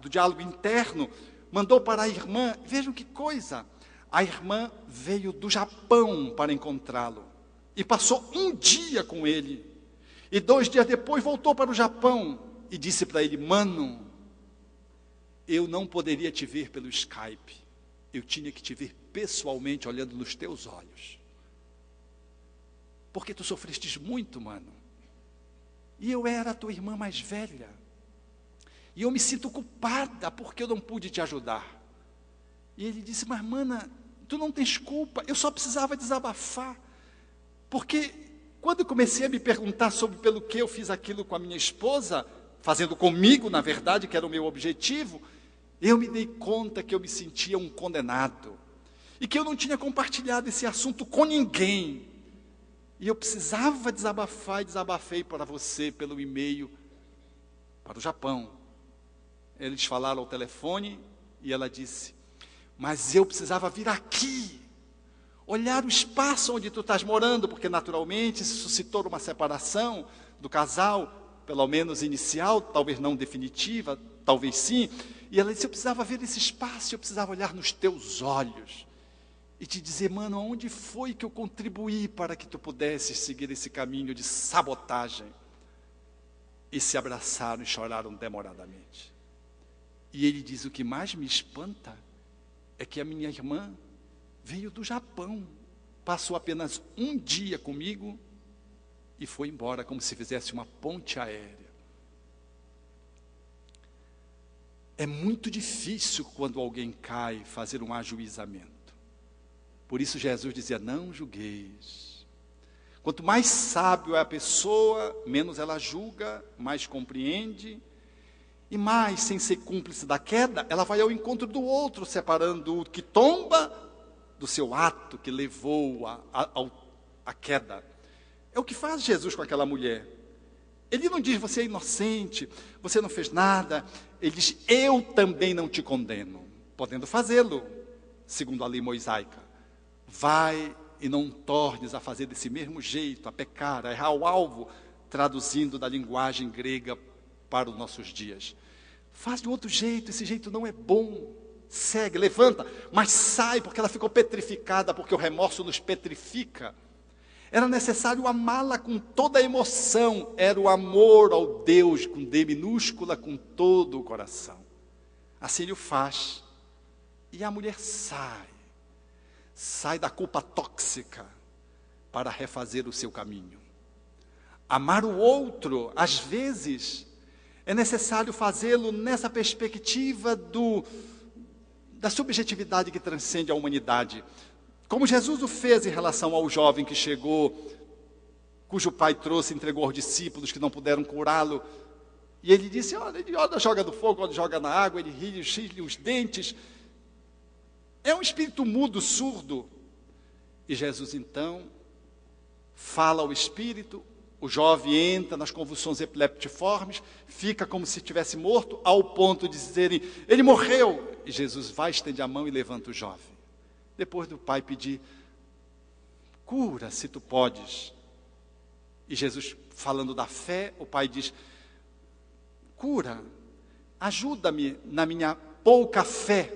do diálogo interno, mandou para a irmã. Vejam que coisa, a irmã veio do Japão para encontrá-lo, e passou um dia com ele, e 2 dias depois voltou para o Japão, e disse para ele: mano, eu não poderia te ver pelo Skype, eu tinha que te ver pessoalmente, olhando nos teus olhos, porque tu sofrestes muito, mano, e eu era a tua irmã mais velha, e eu me sinto culpada, porque eu não pude te ajudar. E ele disse: mas mana, tu não tens culpa, eu só precisava desabafar, porque quando eu comecei a me perguntar sobre pelo que eu fiz aquilo com a minha esposa, fazendo comigo, na verdade, que era o meu objetivo, eu me dei conta que eu me sentia um condenado, e que eu não tinha compartilhado esse assunto com ninguém, e eu precisava desabafar, e desabafei para você pelo e-mail, para o Japão. Eles falaram ao telefone, e ela disse: mas eu precisava vir aqui, olhar o espaço onde tu estás morando, porque naturalmente se suscitou uma separação do casal, pelo menos inicial, talvez não definitiva, talvez sim. E ela disse: eu precisava ver esse espaço, eu precisava olhar nos teus olhos e te dizer: mano, aonde foi que eu contribuí para que tu pudesses seguir esse caminho de sabotagem? E se abraçaram e choraram demoradamente. E ele diz: o que mais me espanta é que a minha irmã veio do Japão, passou apenas um dia comigo e foi embora como se fizesse uma ponte aérea. É muito difícil quando alguém cai fazer um ajuizamento. Por isso Jesus dizia: não julgueis. Quanto mais sábio é a pessoa, menos ela julga, mais compreende. E mais, sem ser cúmplice da queda, ela vai ao encontro do outro, separando o que tomba do seu ato que levou a queda. É o que faz Jesus com aquela mulher. Ele não diz: você é inocente, você não fez nada. Ele diz: eu também não te condeno, podendo fazê-lo, segundo a lei mosaica. Vai e não tornes a fazer desse mesmo jeito, a pecar, a errar o alvo, traduzindo da linguagem grega para os nossos dias. Faz de outro jeito, esse jeito não é bom. segue, levanta, mas sai, porque ela ficou petrificada, porque o remorso nos petrifica. Era necessário amá-la com toda a emoção, era o amor ao Deus, com D minúscula, com todo o coração. Assim ele o faz, e a mulher sai da culpa tóxica, para refazer o seu caminho. Amar o outro, às vezes, é necessário fazê-lo nessa perspectiva da subjetividade que transcende a humanidade. Como Jesus o fez em relação ao jovem que chegou, cujo pai trouxe e entregou aos discípulos que não puderam curá-lo. E ele disse, olha, ele joga no fogo, olha, joga na água, ele ri, xile os dentes. É um espírito mudo, surdo. E Jesus então fala ao espírito, o jovem entra nas convulsões epileptiformes, fica como se estivesse morto, ao ponto de dizerem, ele morreu. E Jesus vai, estende a mão e levanta o jovem. Depois do pai pedir, cura se tu podes. E Jesus, falando da fé, o pai diz, cura, ajuda-me na minha pouca fé.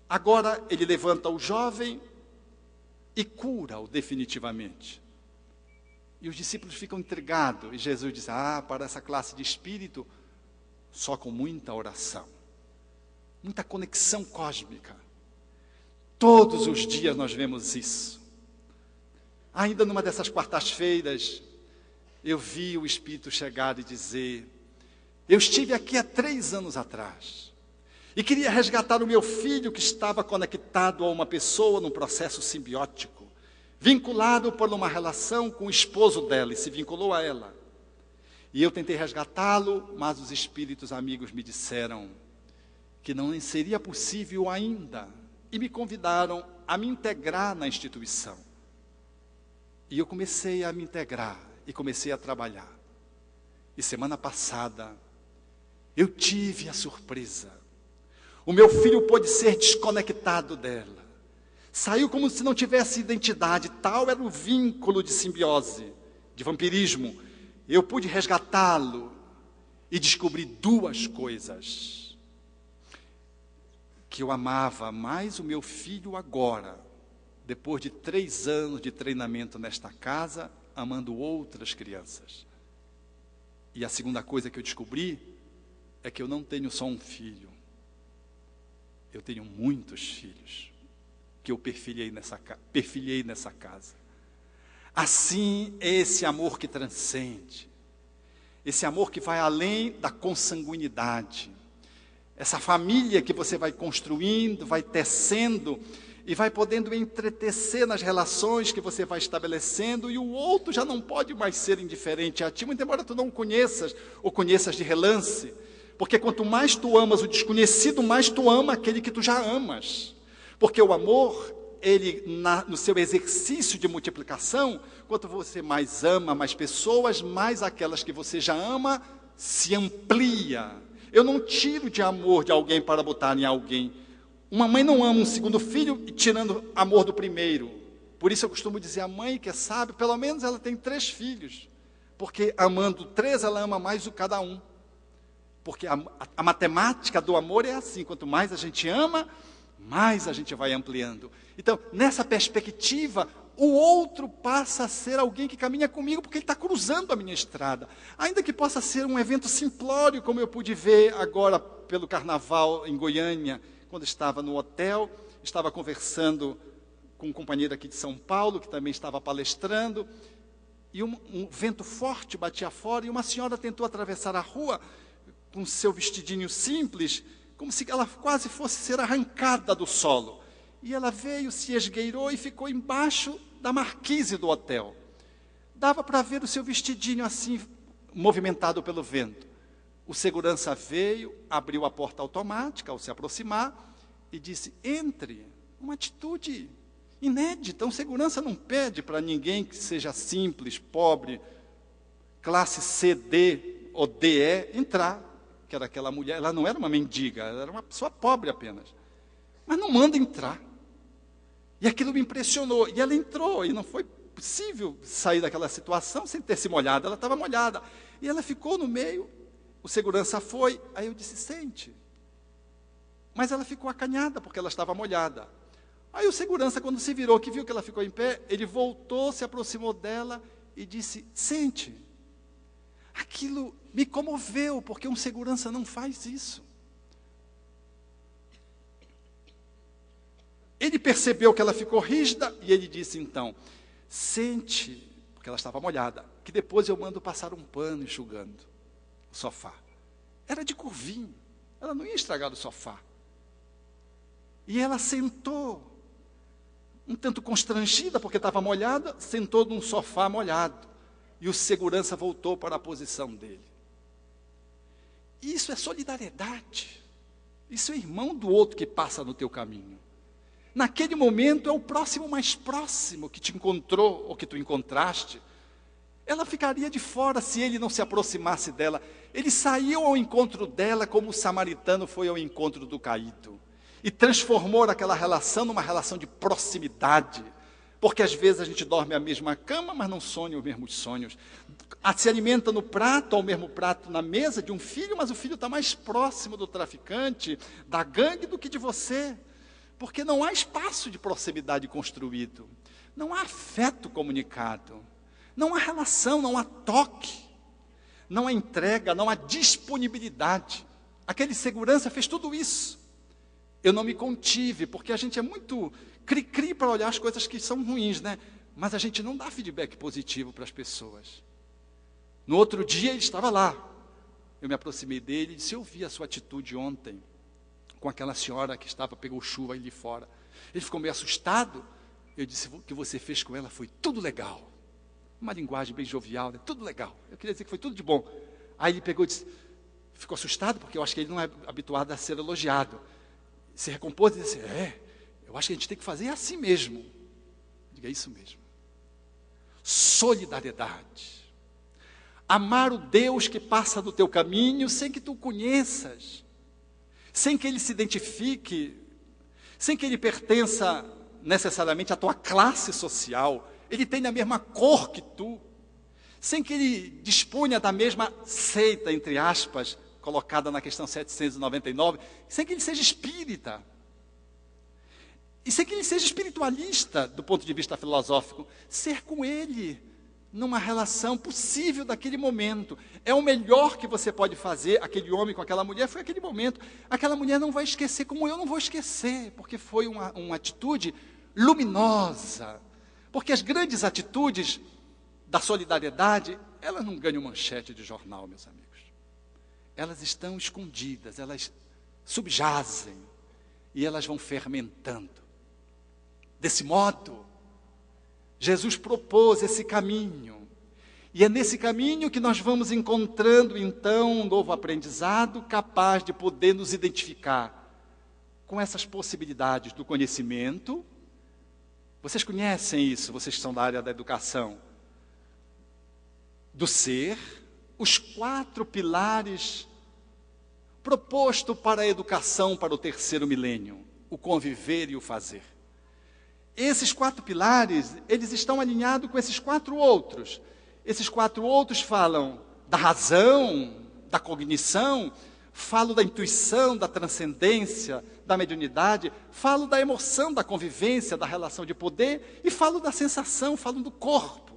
Agora ele levanta o jovem e cura-o definitivamente. E os discípulos ficam intrigados. E Jesus diz, para essa classe de espírito, só com muita oração, muita conexão cósmica. Todos os dias nós vemos isso. Ainda numa dessas quartas-feiras, eu vi o Espírito chegar e dizer, eu estive aqui há 3 anos atrás, e queria resgatar o meu filho que estava conectado a uma pessoa num processo simbiótico, vinculado por uma relação com o esposo dela, e se vinculou a ela. E eu tentei resgatá-lo, mas os espíritos amigos me disseram que não seria possível ainda, e me convidaram a me integrar na instituição. E eu comecei a me integrar, e comecei a trabalhar. E semana passada, eu tive a surpresa. O meu filho pôde ser desconectado dela. Saiu como se não tivesse identidade, tal era o vínculo de simbiose, de vampirismo. Eu pude resgatá-lo e descobri 2 coisas. Que eu amava mais o meu filho agora, depois de 3 anos de treinamento nesta casa, amando outras crianças. E a segunda coisa que eu descobri é que eu não tenho só um filho. Eu tenho muitos filhos que eu perfilhei nessa casa. Assim é esse amor que transcende, esse amor que vai além da consanguinidade, essa família que você vai construindo, vai tecendo e vai podendo entretecer nas relações que você vai estabelecendo, e o outro já não pode mais ser indiferente a ti, muito embora tu não o conheças, ou conheças de relance, porque quanto mais tu amas o desconhecido, mais tu ama aquele que tu já amas. Porque o amor, ele no seu exercício de multiplicação, quanto você mais ama mais pessoas, mais aquelas que você já ama se amplia. Eu não tiro de amor de alguém para botar em alguém. Uma mãe não ama um segundo filho tirando amor do primeiro. Por isso eu costumo dizer, a mãe que é sábia, pelo menos ela tem 3 filhos. Porque amando 3, ela ama mais o cada um. Porque a matemática do amor é assim, quanto mais a gente ama, mais a gente vai ampliando. Então, nessa perspectiva, o outro passa a ser alguém que caminha comigo, porque ele está cruzando a minha estrada. Ainda que possa ser um evento simplório, como eu pude ver agora pelo carnaval em Goiânia, quando estava no hotel, estava conversando com um companheiro aqui de São Paulo, que também estava palestrando, e um vento forte batia fora, e uma senhora tentou atravessar a rua com seu vestidinho simples, como se ela quase fosse ser arrancada do solo. E ela veio, se esgueirou e ficou embaixo da marquise do hotel. Dava para ver o seu vestidinho assim, movimentado pelo vento. O segurança veio, abriu a porta automática ao se aproximar e disse, entre. Uma atitude inédita. Um segurança não pede para ninguém que seja simples, pobre, classe C, D ou DE, entrar. Que era aquela mulher, ela não era uma mendiga, ela era uma pessoa pobre apenas. Mas não manda entrar. E aquilo me impressionou. E ela entrou, e não foi possível sair daquela situação sem ter se molhado. Ela estava molhada. E ela ficou no meio, o segurança foi, aí eu disse, sente. Mas ela ficou acanhada, porque ela estava molhada. Aí o segurança, quando se virou, que viu que ela ficou em pé, ele voltou, se aproximou dela e disse: sente. Aquilo me comoveu, porque um segurança não faz isso. Ele percebeu que ela ficou rígida e ele disse então: sente, porque ela estava molhada, que depois eu mando passar um pano enxugando o sofá. Era de curvinho, ela não ia estragar o sofá. E ela sentou, um tanto constrangida, porque estava molhada, sentou num sofá molhado. E o segurança voltou para a posição dele. Isso é solidariedade. Isso é irmão do outro que passa no teu caminho. Naquele momento é o próximo mais próximo que te encontrou ou que tu encontraste. Ela ficaria de fora se ele não se aproximasse dela. Ele saiu ao encontro dela como o samaritano foi ao encontro do caído. E transformou aquela relação numa relação de proximidade. Porque às vezes a gente dorme na mesma cama, mas não sonha os mesmos sonhos. Se alimenta no prato, ao mesmo prato na mesa de um filho, mas o filho está mais próximo do traficante, da gangue, do que de você. Porque não há espaço de proximidade construído. Não há afeto comunicado. Não há relação, não há toque. Não há entrega, não há disponibilidade. Aquele segurança fez tudo isso. Eu não me contive, porque a gente é muito cri-cri para olhar as coisas que são ruins, né? Mas a gente não dá feedback positivo para as pessoas. No outro dia ele estava lá. Eu me aproximei dele e disse: eu vi a sua atitude ontem com aquela senhora que pegou chuva ali fora. Ele ficou meio assustado. Eu disse: o que você fez com ela foi tudo legal. Uma linguagem bem jovial, né? Tudo legal. Eu queria dizer que foi tudo de bom. Aí ele pegou e disse, ficou assustado, porque eu acho que ele não é habituado a ser elogiado. Se recompôs e disse: eu acho que a gente tem que fazer assim mesmo. Diga: é isso mesmo. Solidariedade. Amar o Deus que passa no teu caminho sem que tu o conheças, sem que ele se identifique, sem que ele pertença necessariamente à tua classe social, ele tem a mesma cor que tu, sem que ele disponha da mesma seita, entre aspas, colocada na questão 799, sem que ele seja espírita, e sem que ele seja espiritualista do ponto de vista filosófico, ser com ele numa relação possível daquele momento. É o melhor que você pode fazer. Aquele homem com aquela mulher foi aquele momento. Aquela mulher não vai esquecer, como eu não vou esquecer, porque foi uma atitude luminosa. Porque as grandes atitudes da solidariedade, elas não ganham manchete de jornal, meus amigos. Elas estão escondidas, elas subjazem e elas vão fermentando. Desse modo, Jesus propôs esse caminho. E é nesse caminho que nós vamos encontrando, então, um novo aprendizado capaz de poder nos identificar com essas possibilidades do conhecimento. Vocês conhecem isso, vocês que são da área da educação. Do ser, os 4 pilares proposto para a educação para o 3º milênio: o conviver e o fazer. Esses 4 pilares, eles estão alinhados com esses 4 outros. Esses 4 outros falam da razão, da cognição, falam da intuição, da transcendência, da mediunidade, falam da emoção, da convivência, da relação de poder, e falam da sensação, falam do corpo.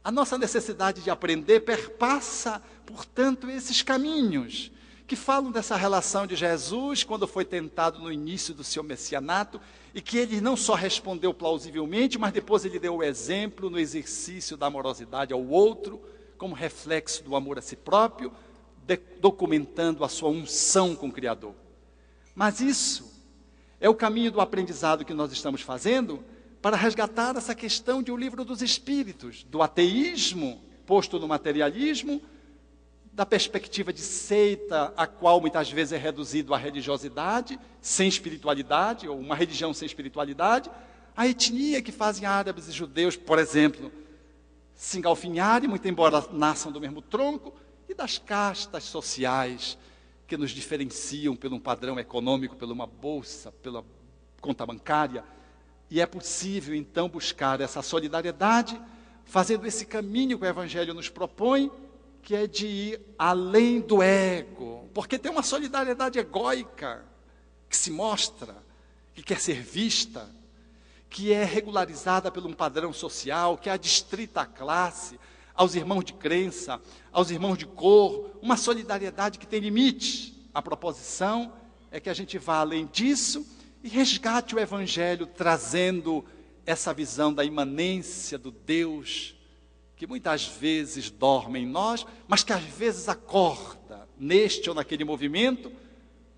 A nossa necessidade de aprender perpassa, portanto, esses caminhos que falam dessa relação de Jesus, quando foi tentado no início do seu messianato, e que ele não só respondeu plausivelmente, mas depois ele deu o exemplo no exercício da amorosidade ao outro, como reflexo do amor a si próprio, documentando a sua unção com o Criador. Mas isso é o caminho do aprendizado que nós estamos fazendo para resgatar essa questão de O Livro dos Espíritos, do ateísmo posto no materialismo, da perspectiva de seita, a qual muitas vezes é reduzido à religiosidade, sem espiritualidade, ou uma religião sem espiritualidade, a etnia que fazem árabes e judeus, por exemplo, se engalfinharem, muito embora nasçam do mesmo tronco, e das castas sociais que nos diferenciam por um padrão econômico, por uma bolsa, pela conta bancária. E é possível, então, buscar essa solidariedade, fazendo esse caminho que o Evangelho nos propõe, que é de ir além do ego, porque tem uma solidariedade egóica, que se mostra, que quer ser vista, que é regularizada por um padrão social, que é adstrita à classe, aos irmãos de crença, aos irmãos de cor, uma solidariedade que tem limite. A proposição é que a gente vá além disso e resgate o Evangelho, trazendo essa visão da imanência do Deus, que muitas vezes dorme em nós, mas que às vezes acorda neste ou naquele movimento,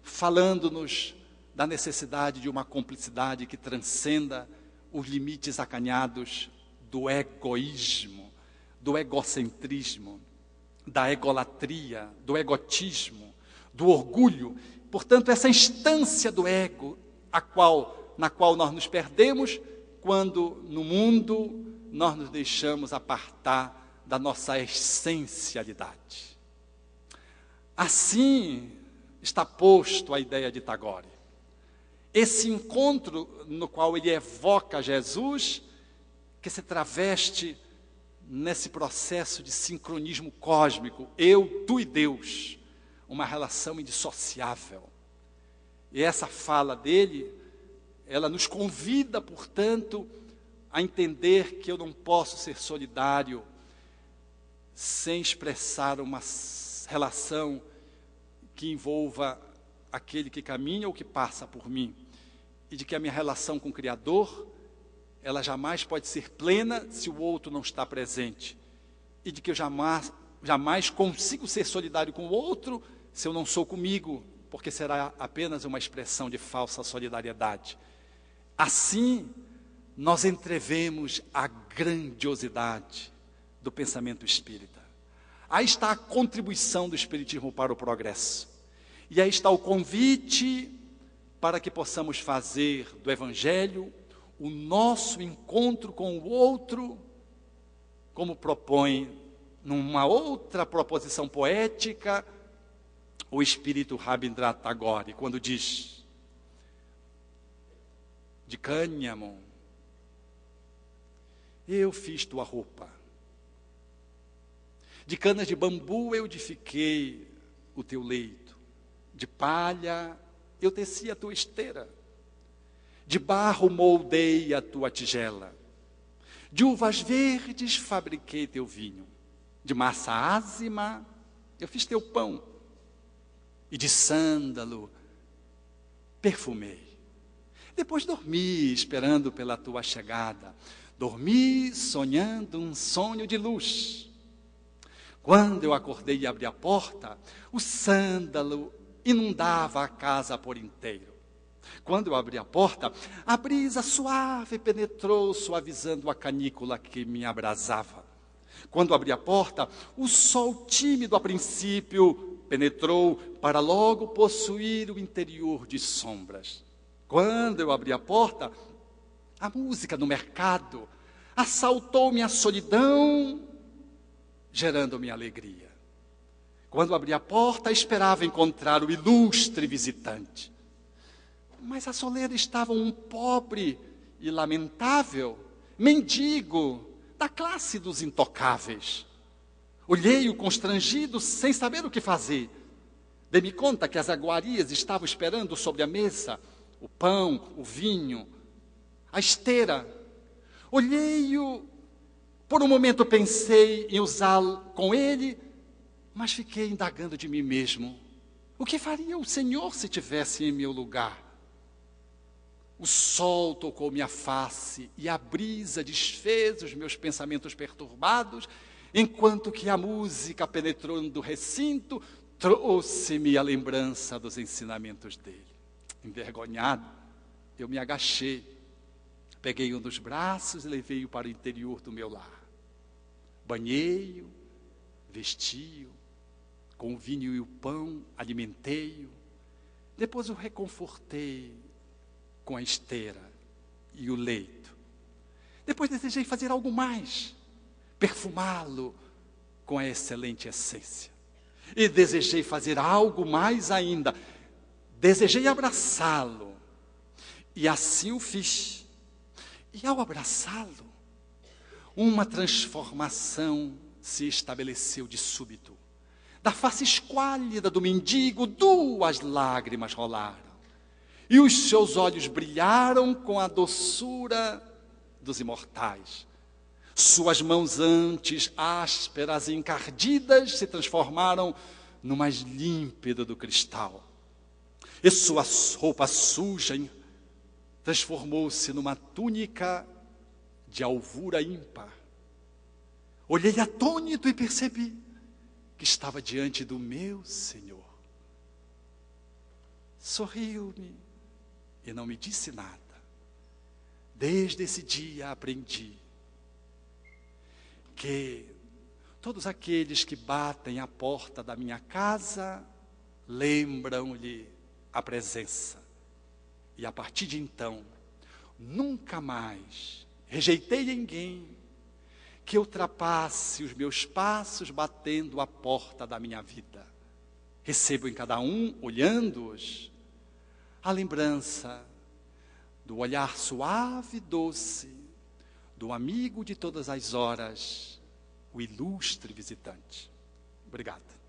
falando-nos da necessidade de uma cumplicidade que transcenda os limites acanhados do egoísmo, do egocentrismo, da egolatria, do egotismo, do orgulho. Portanto, essa instância do ego, na qual nós nos perdemos, quando no mundo nós nos deixamos apartar da nossa essencialidade. Assim está posto a ideia de Tagore. Esse encontro no qual ele evoca Jesus, que se traveste nesse processo de sincronismo cósmico, eu, tu e Deus, uma relação indissociável. E essa fala dele, ela nos convida, portanto, a entender que eu não posso ser solidário sem expressar uma relação que envolva aquele que caminha ou que passa por mim, e de que a minha relação com o Criador, ela jamais pode ser plena se o outro não está presente, e de que eu jamais consigo ser solidário com o outro se eu não sou comigo, porque será apenas uma expressão de falsa solidariedade. Assim, nós entrevemos a grandiosidade do pensamento espírita. Aí está a contribuição do Espiritismo para o progresso. E aí está o convite para que possamos fazer do Evangelho o nosso encontro com o outro, como propõe numa outra proposição poética o espírito Rabindranath Tagore, quando diz: de cânhamo eu fiz tua roupa, de canas de bambu eu edifiquei o teu leito, de palha eu teci a tua esteira, de barro moldei a tua tigela, de uvas verdes fabriquei teu vinho, de massa ázima eu fiz teu pão, e de sândalo perfumei. Depois dormi esperando pela tua chegada, dormi sonhando um sonho de luz. Quando eu acordei e abri a porta, o sândalo inundava a casa por inteiro. Quando eu abri a porta, a brisa suave penetrou, suavizando a canícula que me abrasava. Quando abri a porta, o sol tímido a princípio penetrou para logo possuir o interior de sombras. Quando eu abri a porta, a música no mercado assaltou minha solidão, gerando-me alegria. Quando abri a porta, esperava encontrar o ilustre visitante. Mas a soleira estava um pobre e lamentável mendigo da classe dos intocáveis. Olhei-o constrangido, sem saber o que fazer. Dei-me conta que as iguarias estavam esperando sobre a mesa o pão, o vinho, a esteira. Olhei-o, por um momento pensei em usá-lo com ele, mas fiquei indagando de mim mesmo. O que faria o Senhor se tivesse em meu lugar? O sol tocou minha face e a brisa desfez os meus pensamentos perturbados, enquanto que a música penetrando do recinto trouxe-me a lembrança dos ensinamentos dele. Envergonhado, eu me agachei, peguei-o nos braços e levei-o para o interior do meu lar. Banhei-o, vesti-o, com o vinho e o pão alimentei-o, depois o reconfortei com a esteira e o leito. Depois desejei fazer algo mais, perfumá-lo com a excelente essência. E desejei fazer algo mais ainda, desejei abraçá-lo, e assim o fiz. E ao abraçá-lo, uma transformação se estabeleceu de súbito. Da face esquálida do mendigo, 2 lágrimas rolaram. e os seus olhos brilharam com a doçura dos imortais. Suas mãos antes ásperas e encardidas se transformaram no mais límpido do cristal. E sua roupa suja transformou-se numa túnica de alvura ímpar. Olhei atônito e percebi que estava diante do meu Senhor. Sorriu-me e não me disse nada. Desde esse dia aprendi que todos aqueles que batem à porta da minha casa lembram-lhe a presença. E a partir de então, nunca mais rejeitei ninguém que ultrapasse os meus passos batendo à porta da minha vida. Recebo em cada um, olhando-os, a lembrança do olhar suave e doce do amigo de todas as horas, o ilustre visitante. Obrigado.